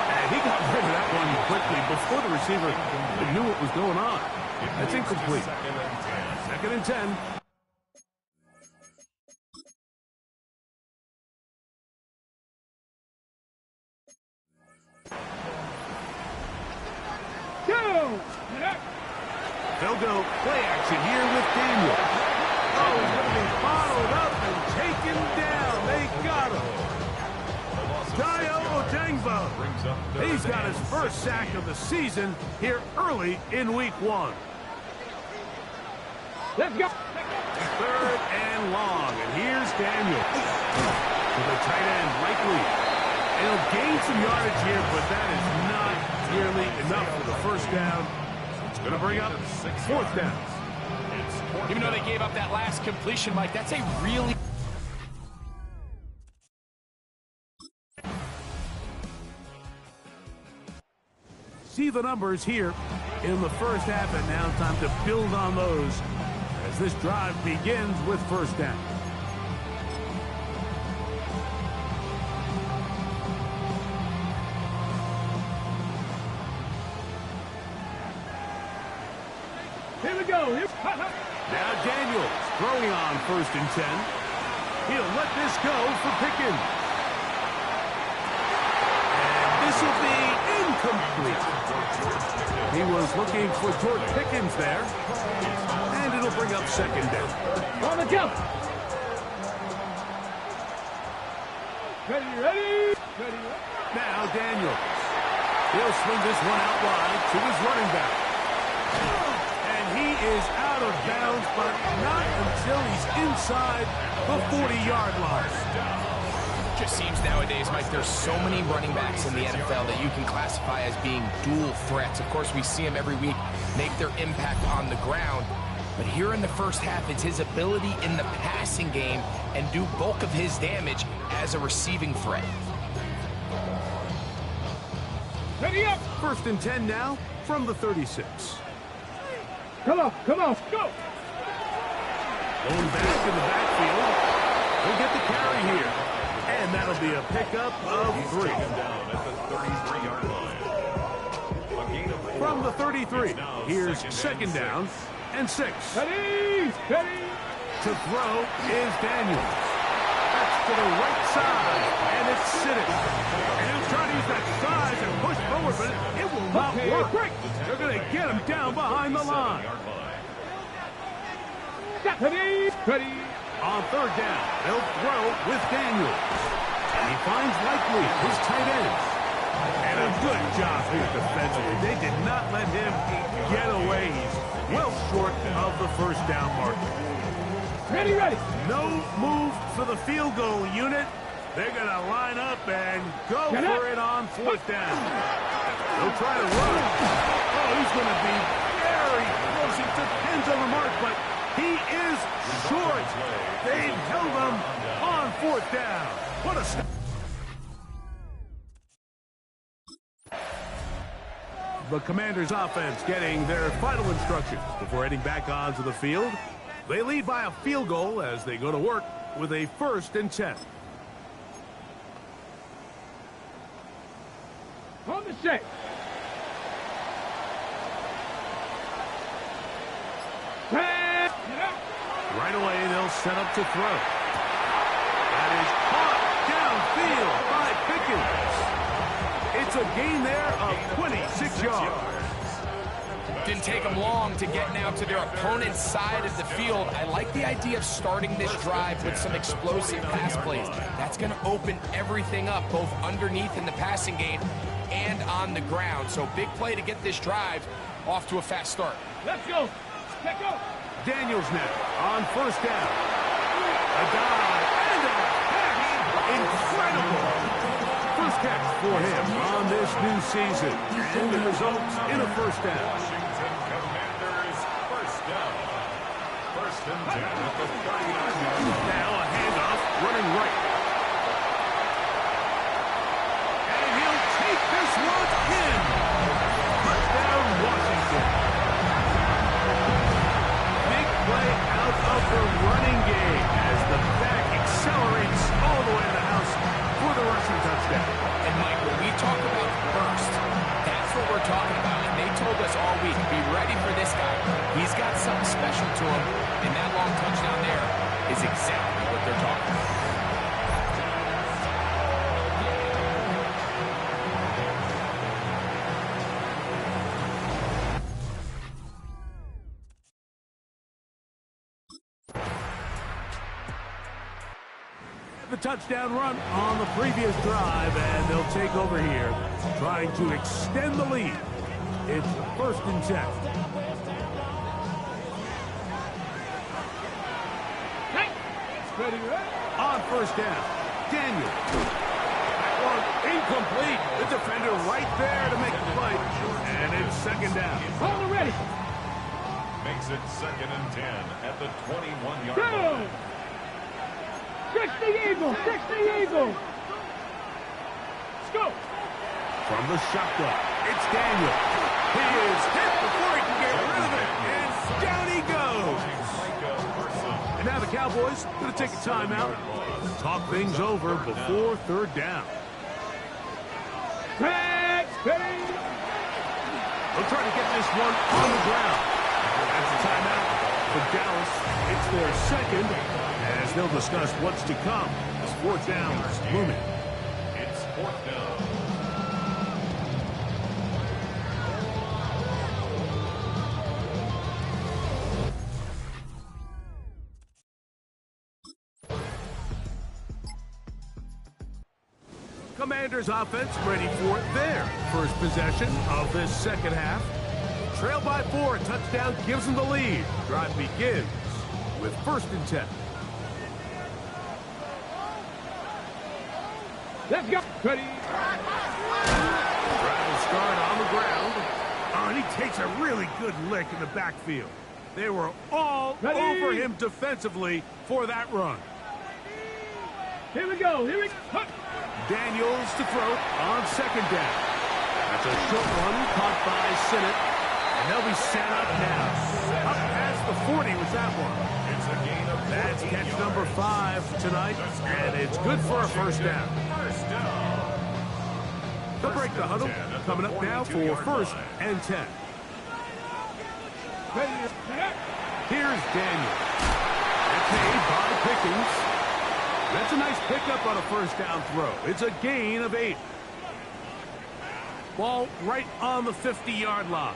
And he got rid of that one quickly before the receiver knew what was going on. That's incomplete. 2nd and 10. They'll go play action here with Daniel. Oh, he's going to be bottled up and taken down. They got him. Tayo Ojangbo. He's got his first sack of the season here early in week 1. Let's go. 3rd and long. And here's Daniel. To the tight end, likely. And he'll gain some yardage here, but that is not nearly enough for the first down. It's going to bring up 4th down. Even though they gave up that last completion, Mike, that's a really... See the numbers here in the first half, and now time to build on those as this drive begins with 1st down. Here we go. Now Daniels throwing on 1st and 10. He'll let this go for Pickens. And this will be incomplete. He was looking for George Pickens there. And it'll bring up 2nd down. On the jump. Ready. Now Daniels. He'll swing this one out wide to his running back. He is out of bounds, but not until he's inside the 40-yard line. Just seems nowadays, Mike, there's so many running backs in the NFL that you can classify as being dual threats. Of course, we see them every week make their impact on the ground. But here in the first half, it's his ability in the passing game and do bulk of his damage as a receiving threat. Ready up. 1st and 10 now from the 36. Come on, go! Going back in the backfield. He'll get the carry here. And that'll be a pickup of 3. From the 33, here's 2nd down and 6. Ready! To throw is Daniels. That's to the right side, and it's sitting. And he'll try to use that size and push forward, but it will not work. They're going to get him down behind the line. Ready. On 3rd down, they'll throw with Daniels. And he finds Likely, his tight end. And a good job here defensively. They did not let him get away. He's well short of the 1st down marker. Ready. No move for the field goal unit. They're going to line up and go for it on 4th down. They'll try to run. Oh, he's going to be very close. He depends on the mark, but he is short. They've held him on 4th down. What a stop. The Commanders' offense getting their final instructions before heading back onto the field. They lead by a field goal as they go to work with a 1st and 10. On the shake. Right away, they'll set up to throw. That is caught downfield by Pickens. It's a gain there of 26 yards. Didn't take them long to get now to their opponent's side of the field. I like the idea of starting this drive with some explosive pass plays. That's going to open everything up, both underneath in the passing game and on the ground. So big play to get this drive off to a fast start. Let's go. Let's go. Daniels now on 1st down. A dive and a catch. Incredible. First catch for him on this new season. And the results in a 1st down. Now a handoff, running right. And he'll take this one in. Touchdown, Washington. Big play out of the running game as the back accelerates all the way to the house for the rushing touchdown. And Mike, when we talk about burst, that's what we're talking about. And they told us all week, be ready for this guy. He's got something special to him, and that long touchdown there is exactly what they're talking about. The touchdown run on the previous drive, and they'll take over here, trying to extend the lead. It's 1st and 10. On 1st down, Daniel. That one incomplete. The defender right there to make the play. And it's 2nd down. Hold it ready. Makes it 2nd and 10 at the 21-yard line. 60 Eagles, 60 Eagles. Let's go. From the shotgun, it's Daniel. He is hit before he can get rid of it, and down he goes. And now the Cowboys going to take a timeout and talk things over before 3rd down. Pass, ready. They'll try to get this one on the ground. That's a timeout for Dallas. It's their 2nd, as they'll discuss what's to come. As 4th down is looming. It's 4th down. Commanders offense ready for their first possession of this 2nd half. Trail by 4, a touchdown gives them the lead. Drive begins with 1st and 10. Let's go. Ready. Drive will start on the ground. Oh, and he takes a really good lick in the backfield. They were all over him defensively for that run. Here we go. Here we go. Daniels to throw on 2nd down. That's a short one caught by Sinnott. And they'll be set up now. Up past the 40 was that one. It's a gain of That's catch number 5 tonight, and it's good for a 1st down. They'll break the huddle. Coming up now for 1st and 10. Here's Daniel. It's made by Pickens. That's a nice pickup on a 1st down throw. It's a gain of 8. Ball right on the 50-yard line.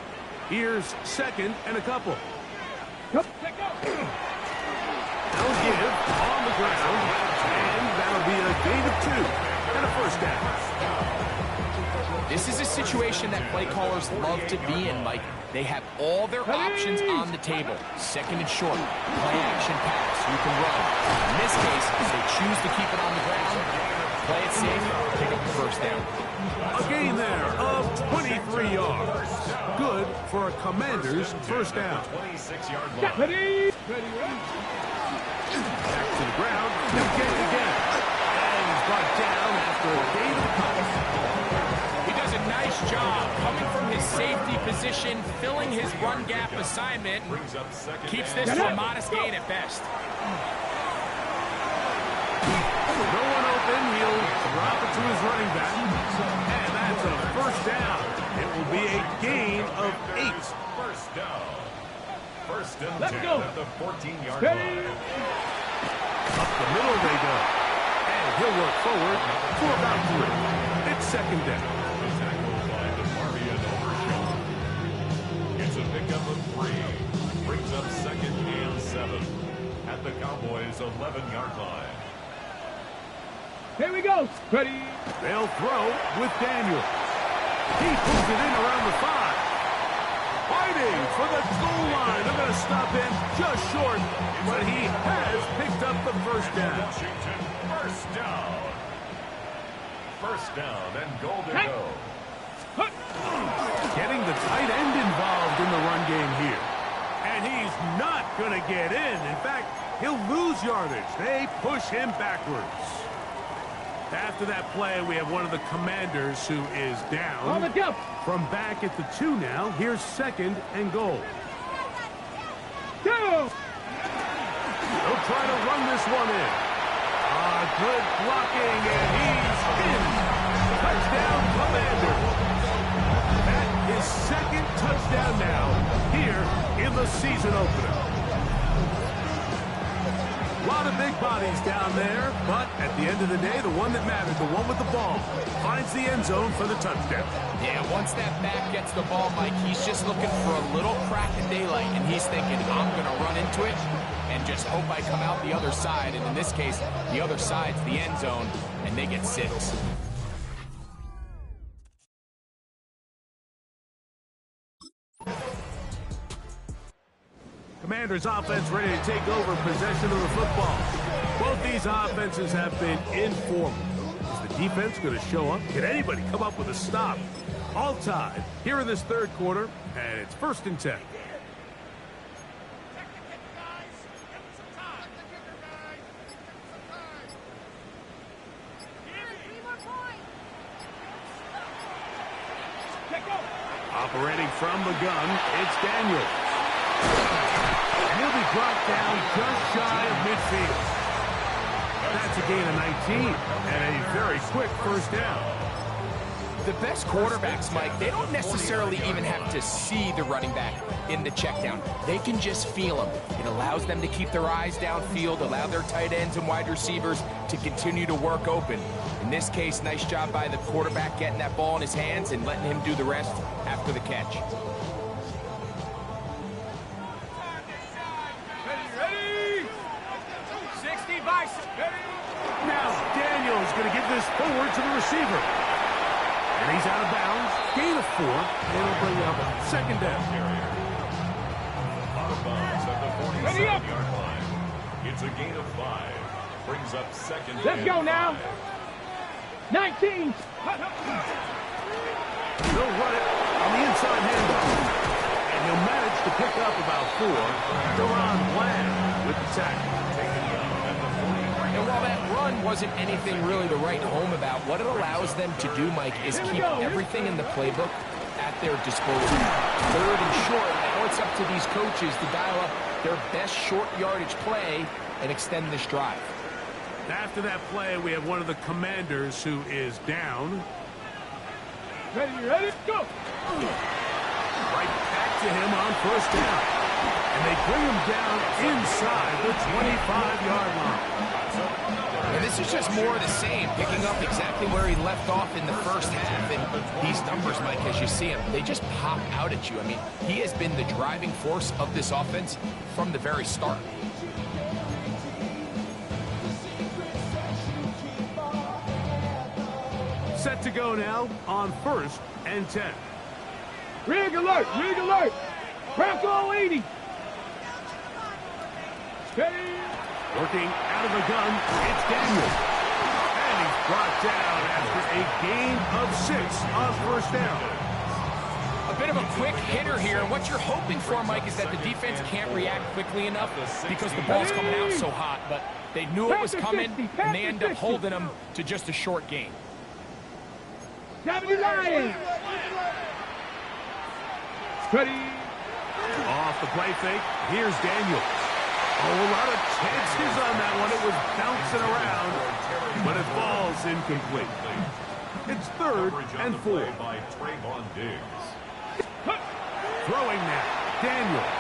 Here's 2nd and a couple. They'll give on the ground, and that'll be a gain of 2 and a 1st down. This is a situation that play callers love to be in, Mike. They have all their options on the table. 2nd and short, play action pass, you can run. In this case, they choose to keep it on the ground, play it safe, pick up the 1st down. A gain there of 23 yards. Good for a Commander's 1st down. 26-yard line. Ready. Back to the ground, he'll get it again. And he's brought down after a gain of a couple. Nice job coming from his safety position, filling his run gap assignment. Keeps this to a modest gain at best. No one open. He'll drop it to his running back. And that's a 1st down. It will be a gain of 8. 1st down. 1st and 10 at the 14-yard Up line. the middle they go. And he'll work forward for about 3. It's 2nd down. Pickup of 3 brings up 2nd and 7 at the Cowboys' 11-yard line. Here we go. Ready. They'll throw with Daniel. He pulls it in around the 5. Fighting for the goal line. They're going to stop him just short, but he has picked up the 1st down. Washington, 1st down. 1st down and goal to go. Getting the tight end involved in the run game here. And And he's not going to get in. In fact, he'll lose yardage. They push him backwards. After that play, we have one of the Commanders who is down. From back at the 2 now, here's 2nd and goal. They'll try to run this one in. Good blocking, and he's in. Touchdown, Commanders. That is 2nd touchdown now here in the season opener. A lot of big bodies down there, but at the end of the day, the one that mattered, the one with the ball, finds the end zone for the touchdown. Yeah, once that back gets the ball, Mike, he's just looking for a little crack in daylight, and he's thinking, I'm going to run into it and just hope I come out the other side. And in this case, the other side's the end zone, and they get 6. Commanders offense ready to take over possession of the football. Both these offenses have been informal. Is the defense going to show up? Can anybody come up with a stop? All tied here in this 3rd quarter, and it's 1st and 10. Operating from the gun, it's Daniels. And he'll be brought down just shy of midfield. That's a gain of 19 and a very quick 1st down. The best quarterbacks, Mike, they don't necessarily even have to see the running back in the check down. They can just feel him. It allows them to keep their eyes downfield, allow their tight ends and wide receivers to continue to work open. In this case, nice job by the quarterback getting that ball in his hands and letting him do the rest after the catch. Ready? 60 by 60. Now Daniels going to give this forward to the receiver. And he's out of bounds. Gain of 4. And it'll bring up 2nd down. Out of bounds at the 47-yard line. It's a gain of 5. Brings up 2nd. Let's go now. 19. They'll run it on the inside handoff. And he'll manage to pick up about 4. Deron Bland with the tackle. And while that run wasn't anything really to write home about, what it allows them to do, Mike, is keep everything in the playbook at their disposal. 3rd and short, now it's up to these coaches to dial up their best short yardage play and extend this drive. After that play, we have one of the Commanders who is down. Ready, go! Right back to him on 1st down. And they bring him down inside the 25-yard line. And this is just more of the same, picking up exactly where he left off in the 1st half. And these numbers, Mike, as you see them, they just pop out at you. I mean, he has been the driving force of this offense from the very start. Set to go now on 1st and 10. Rig alert, rig alert. Bronco 80. Steady. Working out of the gun, it's Daniels. And he's brought down after a gain of 6 on 1st down. A bit of a quick hitter here, and what you're hoping for, Mike, is that the defense can't react quickly enough because the ball's coming out so hot, but they knew it was coming, and they end up holding them to just a short gain. 70 Lions. Steady. Off the play fake, here's Daniels. Oh, a lot of chances on that one. It was bouncing around, but it falls incomplete. It's 3rd and 4. Throwing now, Daniels.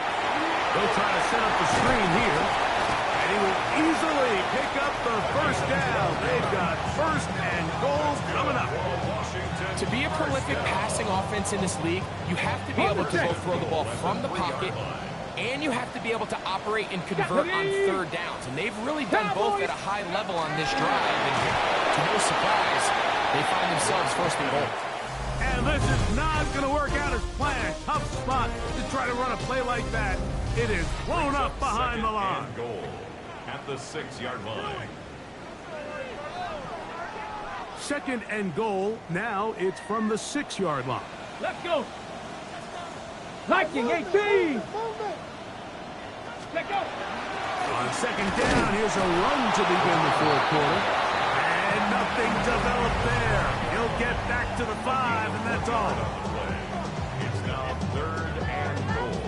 They'll try to set up the screen here, and he will easily pick up the 1st down. They've got 1st and goal coming up. To be a prolific passing offense in this league, you have to be able to go throw the ball from the pocket, and you have to be able to operate and convert on 3rd downs. And they've really done both at a high level on this drive. And to no surprise, they find themselves 1st and goal. And this is not going to work out as planned. Tough spot to try to run a play like that. It is blown up behind the line. Goal at the 6-yard line. 2nd and goal. Now it's from the 6-yard line. Let's go. Viking 18. second down. Here's a run to begin the fourth quarter. And nothing developed there. He'll get back to the 5, and that's all. It's now 3rd and goal.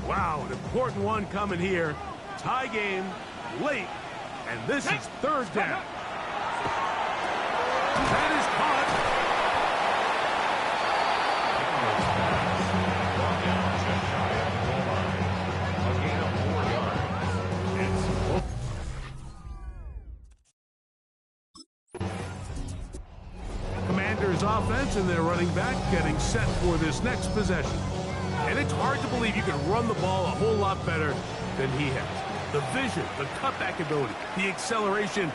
Wow, an important one coming here. Tie game, late, and this is 3rd down. That is caught. Commanders offense and their running back getting set for this next possession. And it's hard to believe you can run the ball a whole lot better than he has. The vision, the cutback ability, the acceleration,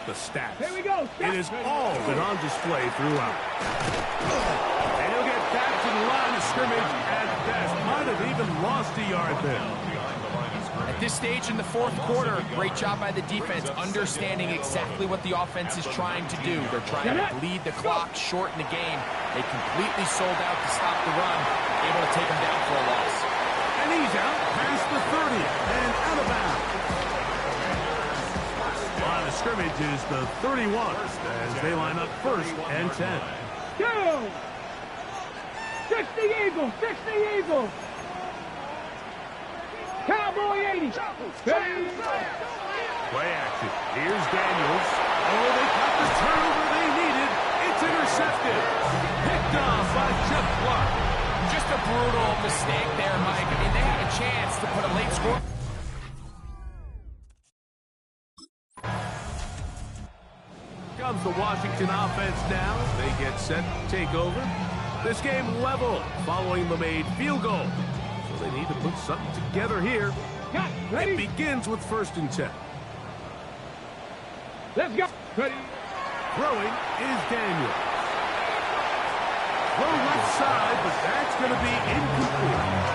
the stats. Here we go. It has all been on display throughout. And he'll get back to the line of scrimmage at best. Might have even lost a yard there. At this stage in the fourth quarter, great job by the defense, understanding exactly what the offense is trying to do. They're trying to bleed the clock, shorten the game. They completely sold out to stop the run, able to take them down for a loss. And he's out past the 30 and out of bounds. Line of scrimmage is the 31 as they line up 1st and 10. Go! 60 Eagles, 60 Eagles. Cowboy 80. Play action. Here's Daniels. Oh, they got the turnover they needed. It's intercepted. Picked off by Jeff Clark. Just a brutal mistake there, Mike. I mean, they had a chance to put a late score. Comes the Washington offense now. They get set to take over. This game level following the made field goal. So they need to put something together here. It begins with 1st and 10. Let's go. Ready. Throwing is Daniel. Throw left side, but that's going to be incomplete.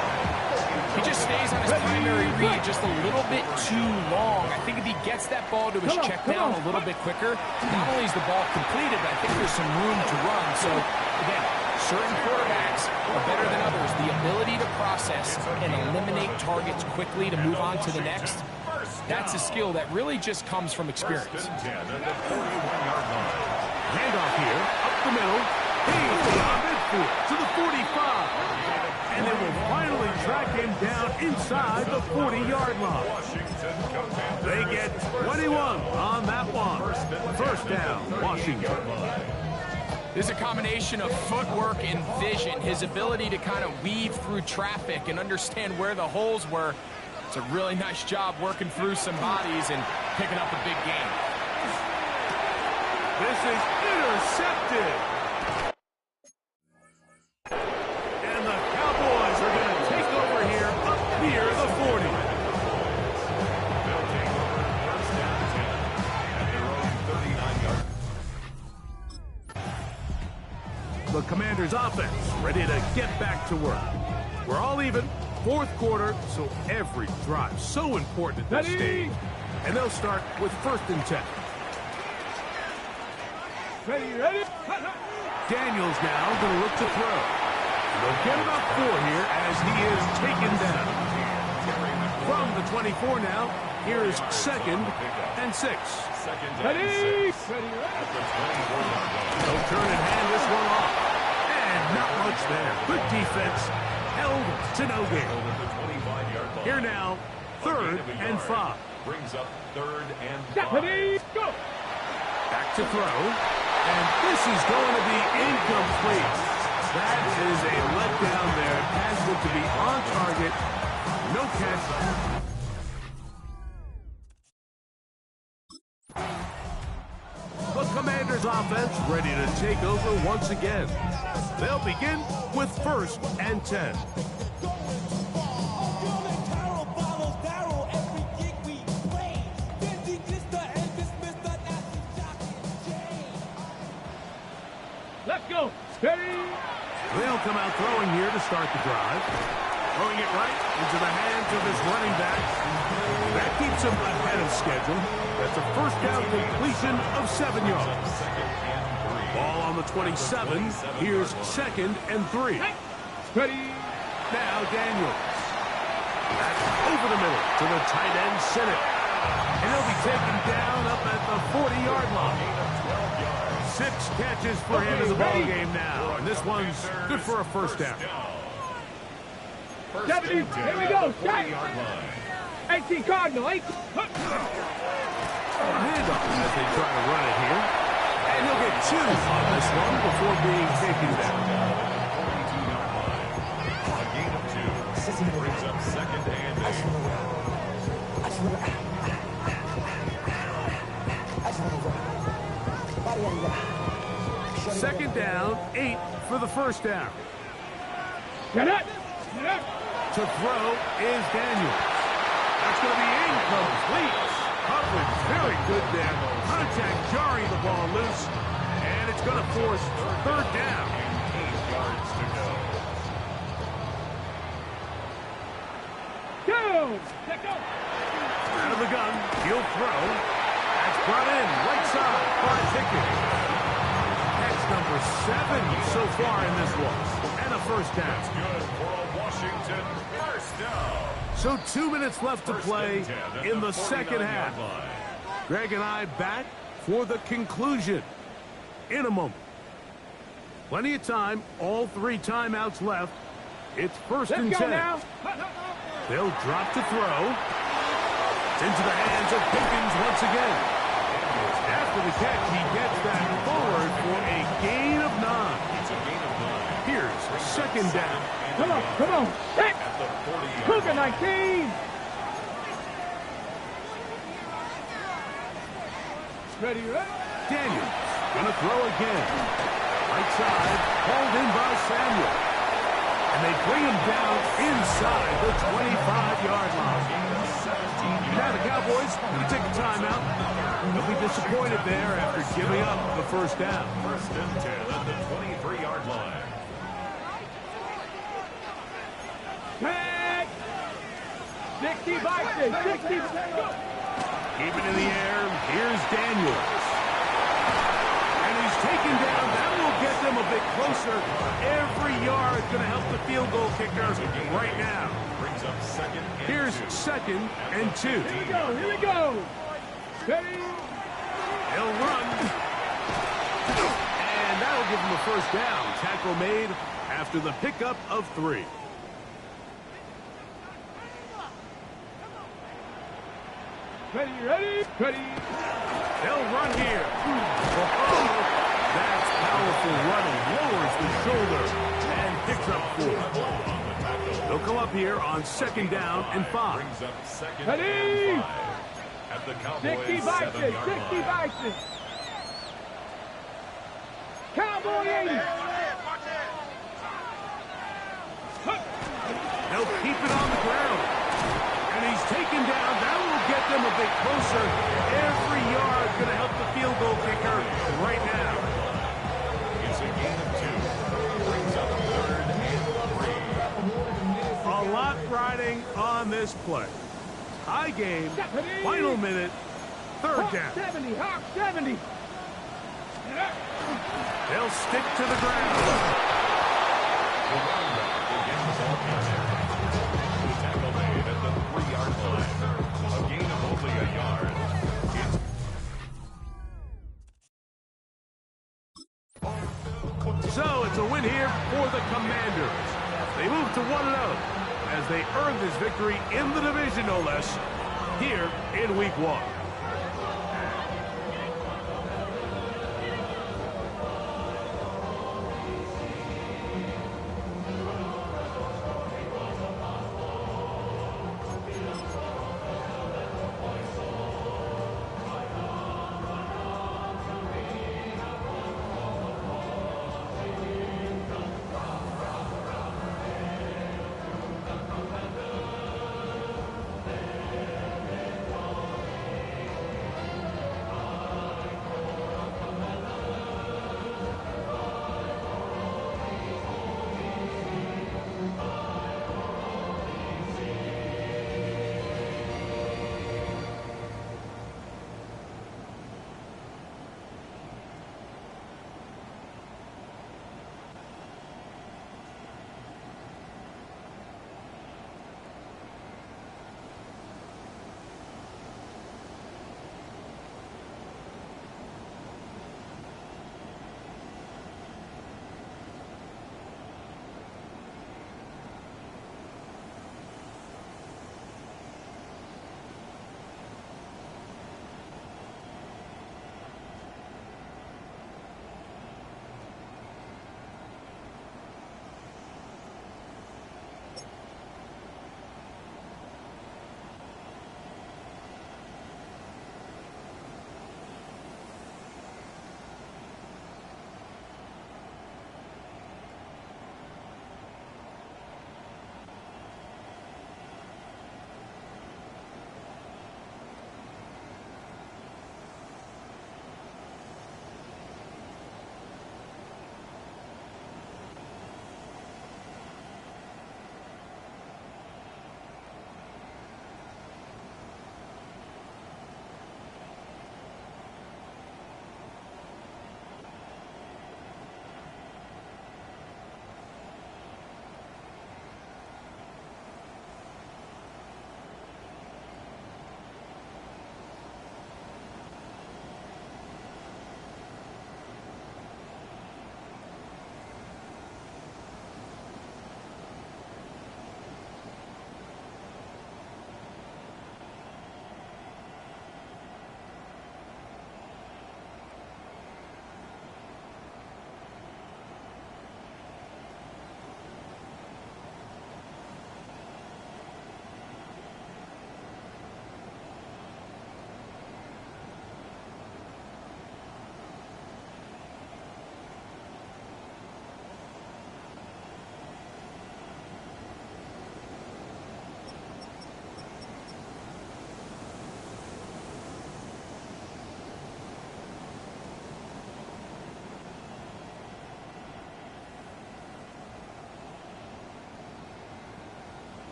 He just stays on his primary read just a little bit too long. I think if he gets that ball to his check down a little bit quicker, not only is the ball completed, but I think there's some room to run. So, again, certain quarterbacks are better than others. The ability to process and eliminate targets quickly to move on to the next, that's a skill that really just comes from experience. Handoff here, up the middle. He's beyond midfield to the 45. And they will finally track him down inside the 40-yard line. They get 21 on that one. 1st down, Washington. There's a combination of footwork and vision, his ability to kind of weave through traffic and understand where the holes were. It's a really nice job working through some bodies and picking up a big gain. This is intercepted. And the Cowboys are going to take over here up near the 40. The Commanders' offense ready to get back to work. We're all even, 4th quarter, so every drive so important at this stage. And they'll start with 1st and 10. Ready. Daniels now going to look to throw. They'll get about 4 here as he is taken down. From the 24 now, here is 2nd and 6. Ready. They'll turn and hand this one off. And not much there. Good defense. Held to no gain. Here now, 3rd and 5. Brings up 3rd and 5. Ready. Go. Back to throw. And this is going to be incomplete. That is a letdown there. Pass looked to be on target. No catch. The Commanders' offense ready to take over once again. They'll begin with 1st and 10. Let's go. Ready. They'll come out throwing here to start the drive. Throwing it right into the hands of his running back. That keeps him ahead of schedule. That's a 1st down completion of 7 yards. Ball on the 27. Here's 2nd and 3. Ready. Now Daniels. That's over over the middle to the tight end, Sinnott. And he'll be taken down up at the 40-yard line. 6 catches for him in the ballgame now. And this one's good for a first down. 70, here we go, set. 18 Cardinal, 18. Handoff as they try to run it here. And he'll get 2 on this one before being taken down. A gain of 2 brings up second and 8. Second down, 8 for the first down. Get it. To throw is Daniels. That's going to be incomplete. Coverage very good there. Contact jarring the ball loose. And it's going to force third down. 8 yards to go. Go. Out of the gun, he'll throw. That's brought in right side by Pickett. That's number 7 so far in this one. And a first down. Good for a Washington first down. So 2 minutes left to play in the second half. Greg and I back for the conclusion in a moment. Plenty of time, all 3 timeouts left. It's first and 10. Now. They'll drop to throw. It's into the hands of Pickens once again. After the catch, he gets that forward for a gain of 9. Here's second down. Come on. Set. Cougar 19. Ready. Daniels gonna throw again. Right side, hauled in by Samuel. And they bring him down inside the 25-yard line. Now the Cowboys will take a timeout. They'll be disappointed there after giving up the first down. First and 10 at the 23-yard line. Tag. 60 Vikings. 60. Keep it in the air. Here's Daniels. And he's taken down. That will get them a bit closer. Every yard going to help the field goal kicker right now. Brings up second and Here's 2. second and 2. Here we go. Ready. He'll run. And that'll give him a first down. Tackle made after the pickup of 3. Ready. They'll run here. That's powerful running. Lowers the shoulder and picks up 4. They'll come up here on second down and 5. Brings up second Ready. and 5 at the Cowboys 60 Vikings. 7-yard 60 line. Vikings. Cowboy 80. They'll keep it on the ground. And he's taken down. That will get them a bit closer. Every yard going to help the field goal kicker right now. It's a gain of 2. Brings up third and 3. A lot riding on this play. High game, final minute, third down. 70. Hawk 70. They'll stick to the ground. The running back will get the ball carrier. The tackle made at the 3-yard line. A gain of only a yard. So it's a win here for the Commanders. They move to 1-0 as they earn this victory in the division, no less, here in Week 1.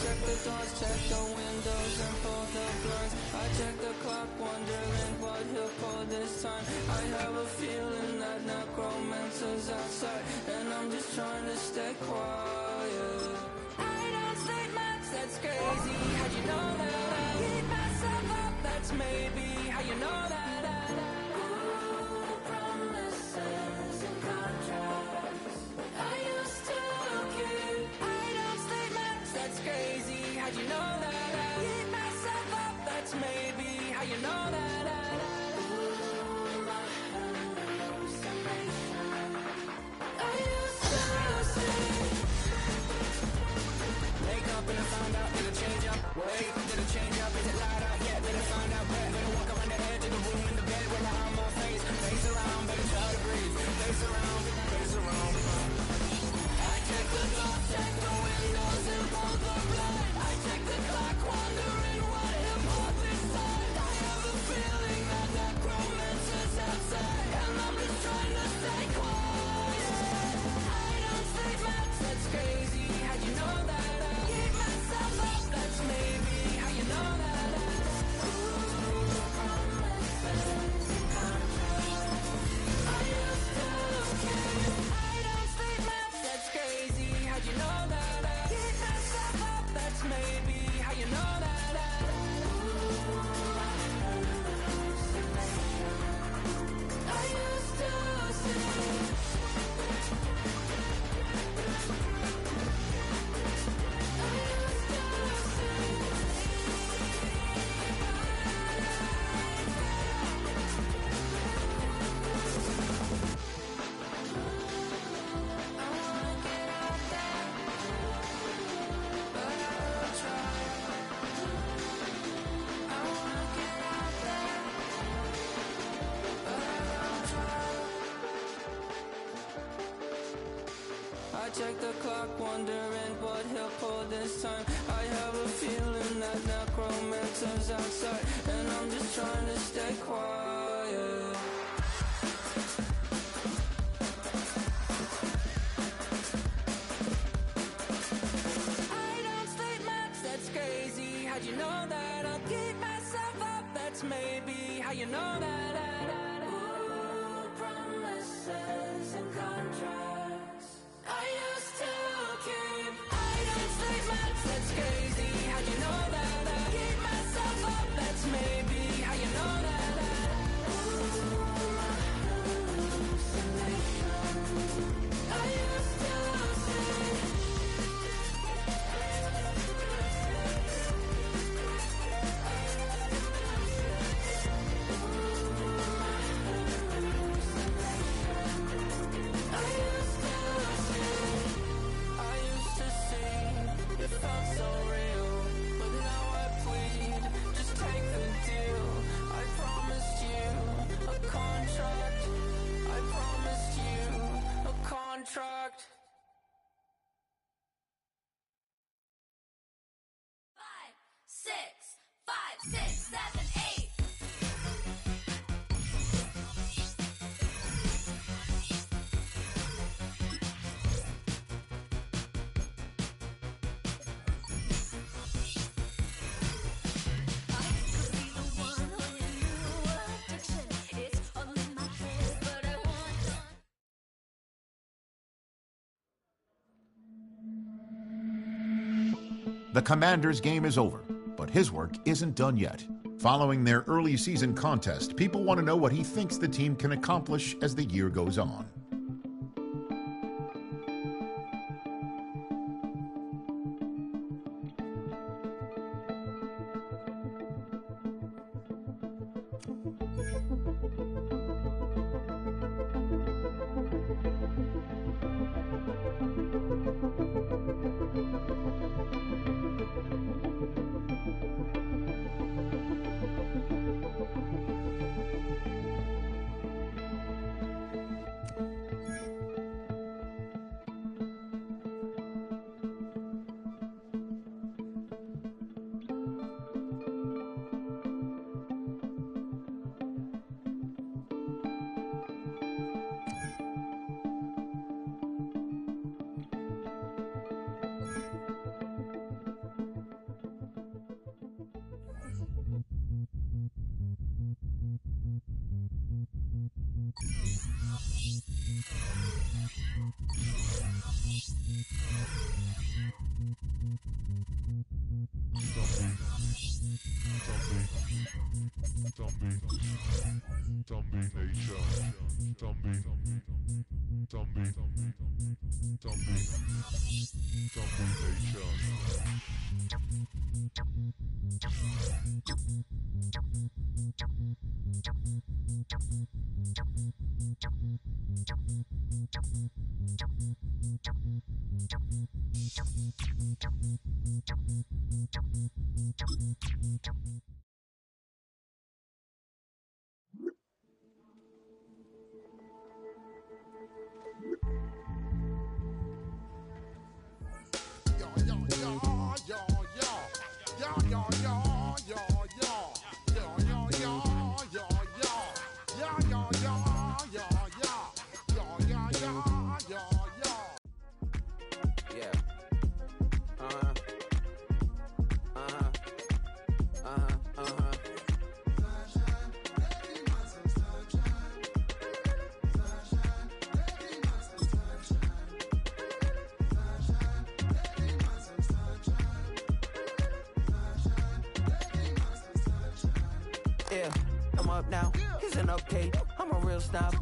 check the doors, check the windows, and pull the blinds. I check the clock, wondering what he'll pull this time. I have a feeling that necromancer's outside, and I'm just trying to stay quiet. I don't sleep much, that's crazy. How'd you know that? I keep myself up, that's maybe how you know that. Ooh, promises and contracts I used to keep. I don't sleep much, that's crazy. How'd you know that? I keep myself up, that's maybe how you know that. Ooh, my hallucination I used to see. Wake up and I found out, did it change up? Wait, did it change up? Is it light out yet? Did I find out where? Better walk around the edge of the room in the bed with my arm on face. Face around, better try to breathe. Face around, face around. I check the door, check the windows and pull the blind. I check the clock, wondering what hit pulled this time. I have a feeling that necromancer's outside, and I'm just trying to stay quiet. I don't sleep much, that's crazy. How'd you know that? I keep myself up, that's maybe how you know that. Ooh, promises and contracts I used to keep. I don't sleep much, that's crazy. How'd you know that? I keep myself up, that's maybe how you know that. Ooh, my hallucination I used to see. I check the clock, wondering what he'll pull this time. I have a feeling that necromancer's outside, and I'm just trying to stay quiet. I don't sleep much, that's crazy. How'd you know that? I'll keep myself up, that's maybe how you know that. Ooh, promises and contracts I used to keep. I don't sleep much, that's crazy. How'd you know that? I keep myself up, that's maybe how you know that. Ooh, my hallucination I used to see. Contract. 5, 6, 5, 6, 7, 8. The Commanders' game is over, but his work isn't done yet. Following their early season contest, people want to know what he thinks the team can accomplish as the year goes on.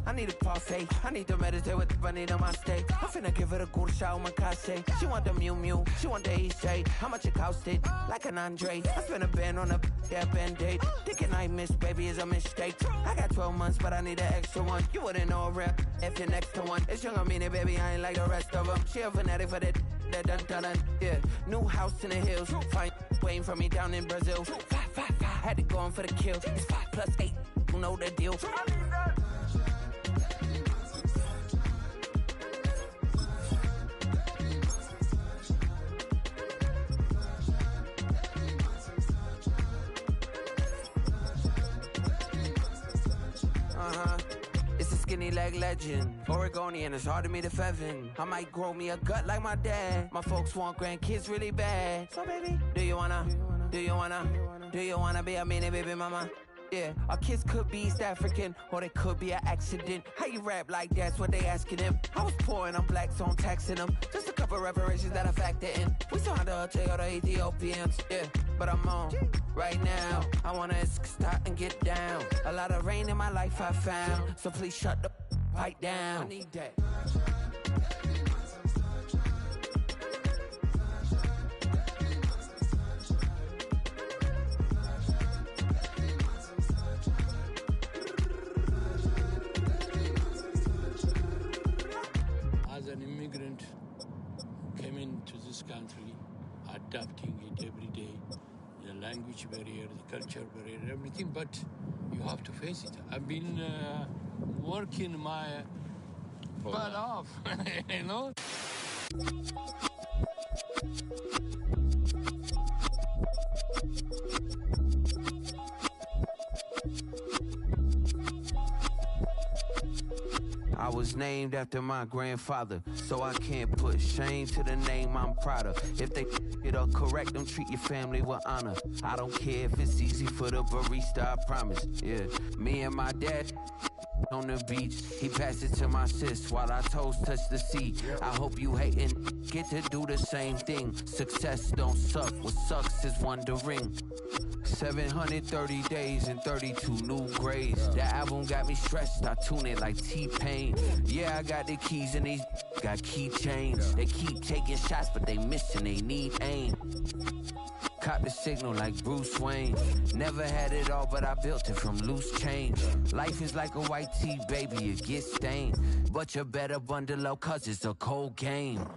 I need a parfait. I need to meditate with the bunny on my stay. I'm finna give it a good shot with my case. She want the Mew Mew, she want the EJ. How much it costed? Like an Andre. I spent a band on a band-aid. Thinking I miss, baby, is a mistake. I got 12 months, but I need an extra one. You wouldn't know a rep if you're next to one. It's young, I mean it, baby, I ain't like the rest of them. She a fanatic for that dun. Yeah, new house in the hills. Fine, waiting for me down in Brazil. 5, had to go on for the kill. It's 5 plus 8, you know the deal. Skinny leg legend, Oregonian, it's hard to meet a Fevin. I might grow me a gut like my dad. My folks want grandkids really bad. So baby, do you wanna be a mini baby mama? Yeah, our kids could be East African, or they could be an accident. How you rap like that's what they asking him. I was poor and I'm black, so I'm taxing them. Just a couple reparations that I factor in. We saw how to take all the Ethiopians, yeah. But I'm on right now. I wanna start and get down. A lot of rain in my life I found, so please shut the pipe down. I need that. As an immigrant, came into this country, adapting it every day. The language barrier, the culture barrier, everything, but you have to face it. I've been working my butt off, you know? I was named after my grandfather, so I can't put shame to the name I'm proud of. If they it up correct, don't treat your family with honor. I don't care if it's easy for the barista, I promise. Yeah, me and my dad on the beach, he passed it to my sis while our toes touch the sea. I hope you hatin' get to do the same thing. Success don't suck, what sucks is wondering. 730 days and 32 new grades. That album got me stressed, I tune it like T-Pain. Yeah, I got the keys and these got keychains. They keep taking shots, but they missing, they need aim. Caught the signal like Bruce Wayne. Never had it all, but I built it from loose change. Life is like a white tee, baby, it gets stained. But you better bundle up, cause it's a cold game.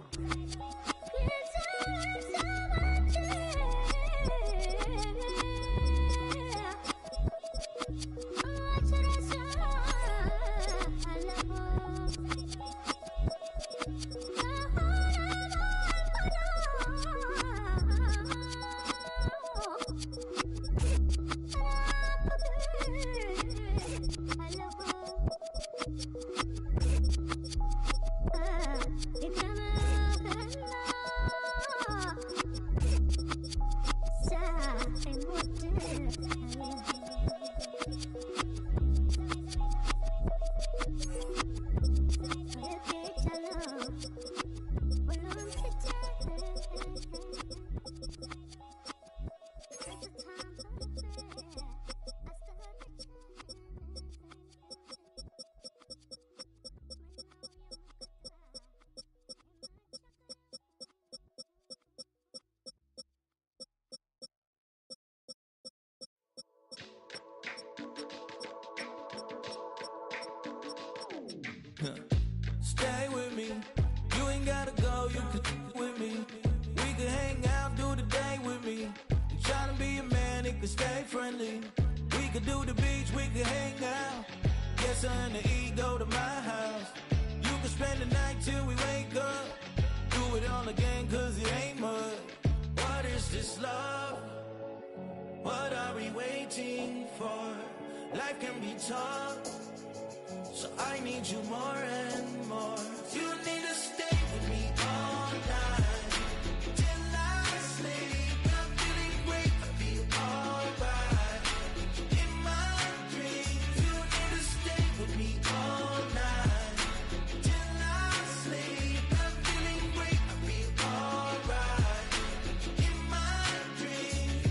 Stay with me. You ain't gotta go, you can with me. We can hang out, do the day with me. I'm trying to be a man, it can stay friendly. We could do the beach, we could hang out. Get something to eat, go to my house. You can spend the night till we wake up. Do it all again, cause it ain't mud. What is this love? What are we waiting for? Life can be tough, so I need you more and more. You need to stay with me all night till I sleep. I'm feeling great, I feel alright. In my dreams, you need to stay with me all night till I sleep. I'm feeling great, I feel alright. In my dreams.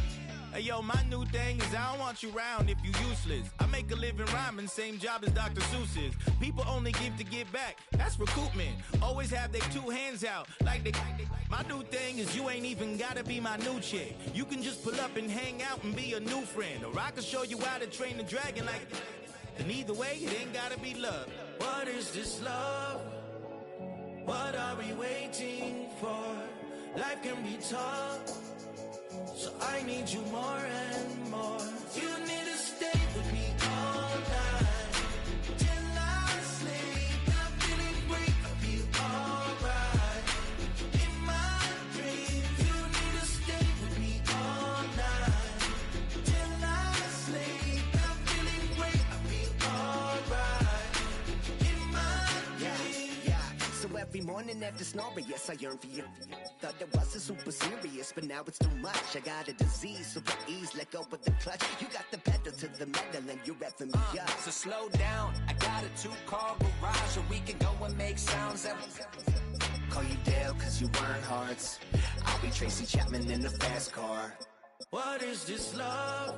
Hey yo, my new thing is I don't want you around if you useless. I make a living rhyming, same job as Dr. Seuss's. People only give to get back, that's recoupment. Always have their two hands out, like they. My new thing is you ain't even gotta be my new chick. You can just pull up and hang out and be a new friend. Or I can show you how to train the dragon like. And either way, it ain't gotta be love. What is this love? What are we waiting for? Life can be tough, so I need you more and more. You need to stay with me all night till I sleep. I'm feeling great, I feel alright. In my dreams, you need to stay with me all night till I sleep. I'm feeling great, I feel alright. In my dreams. Yeah. So every morning after snoring, yes, I yearn for you. Thought it wasn't super serious, but now it's too much. I got a disease, so with ease, let go of the clutch. You got the pedal to the metal and you're revving me up. So slow down, I got a 2-car garage where we can go and make sounds that Call you Dale, cause you weren't hearts. I'll be Tracy Chapman in the fast car. What is this love?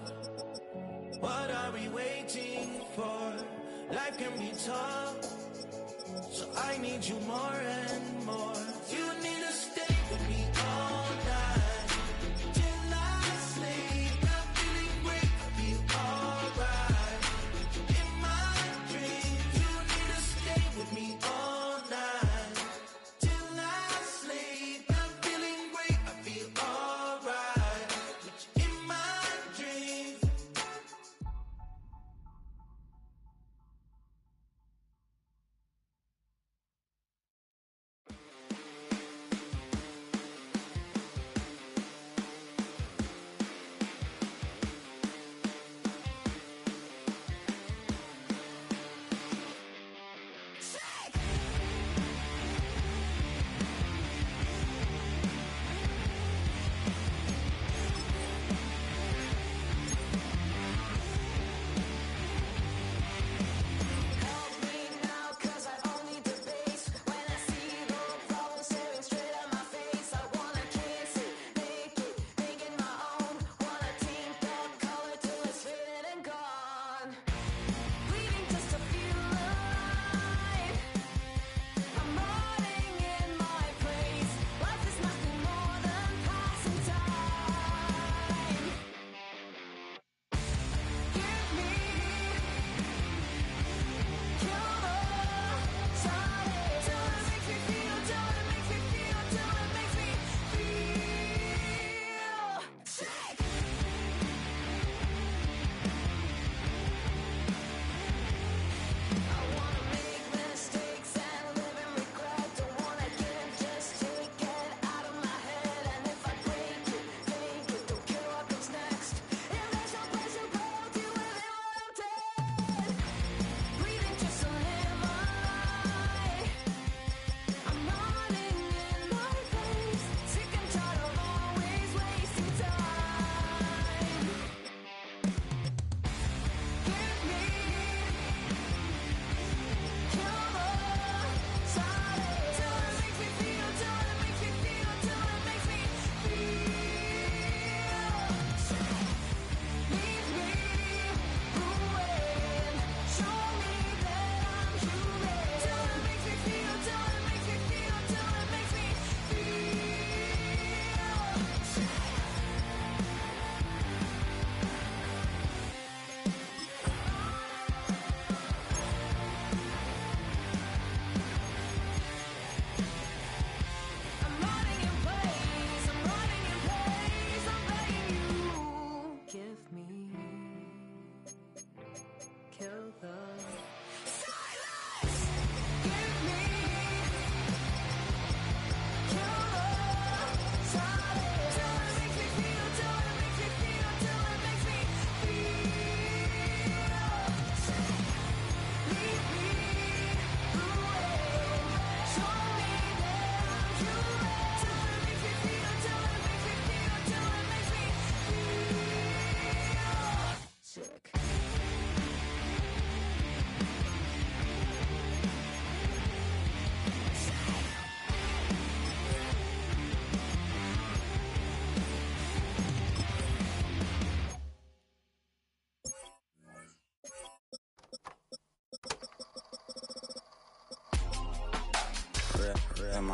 What are we waiting for? Life can be tough, so I need you more and more. You need to stay with me all night till I sleep. I'm feeling great, I feel alright. In my dreams, you need to stay with me all night till I sleep. I'm feeling great, I feel alright. In my dreams.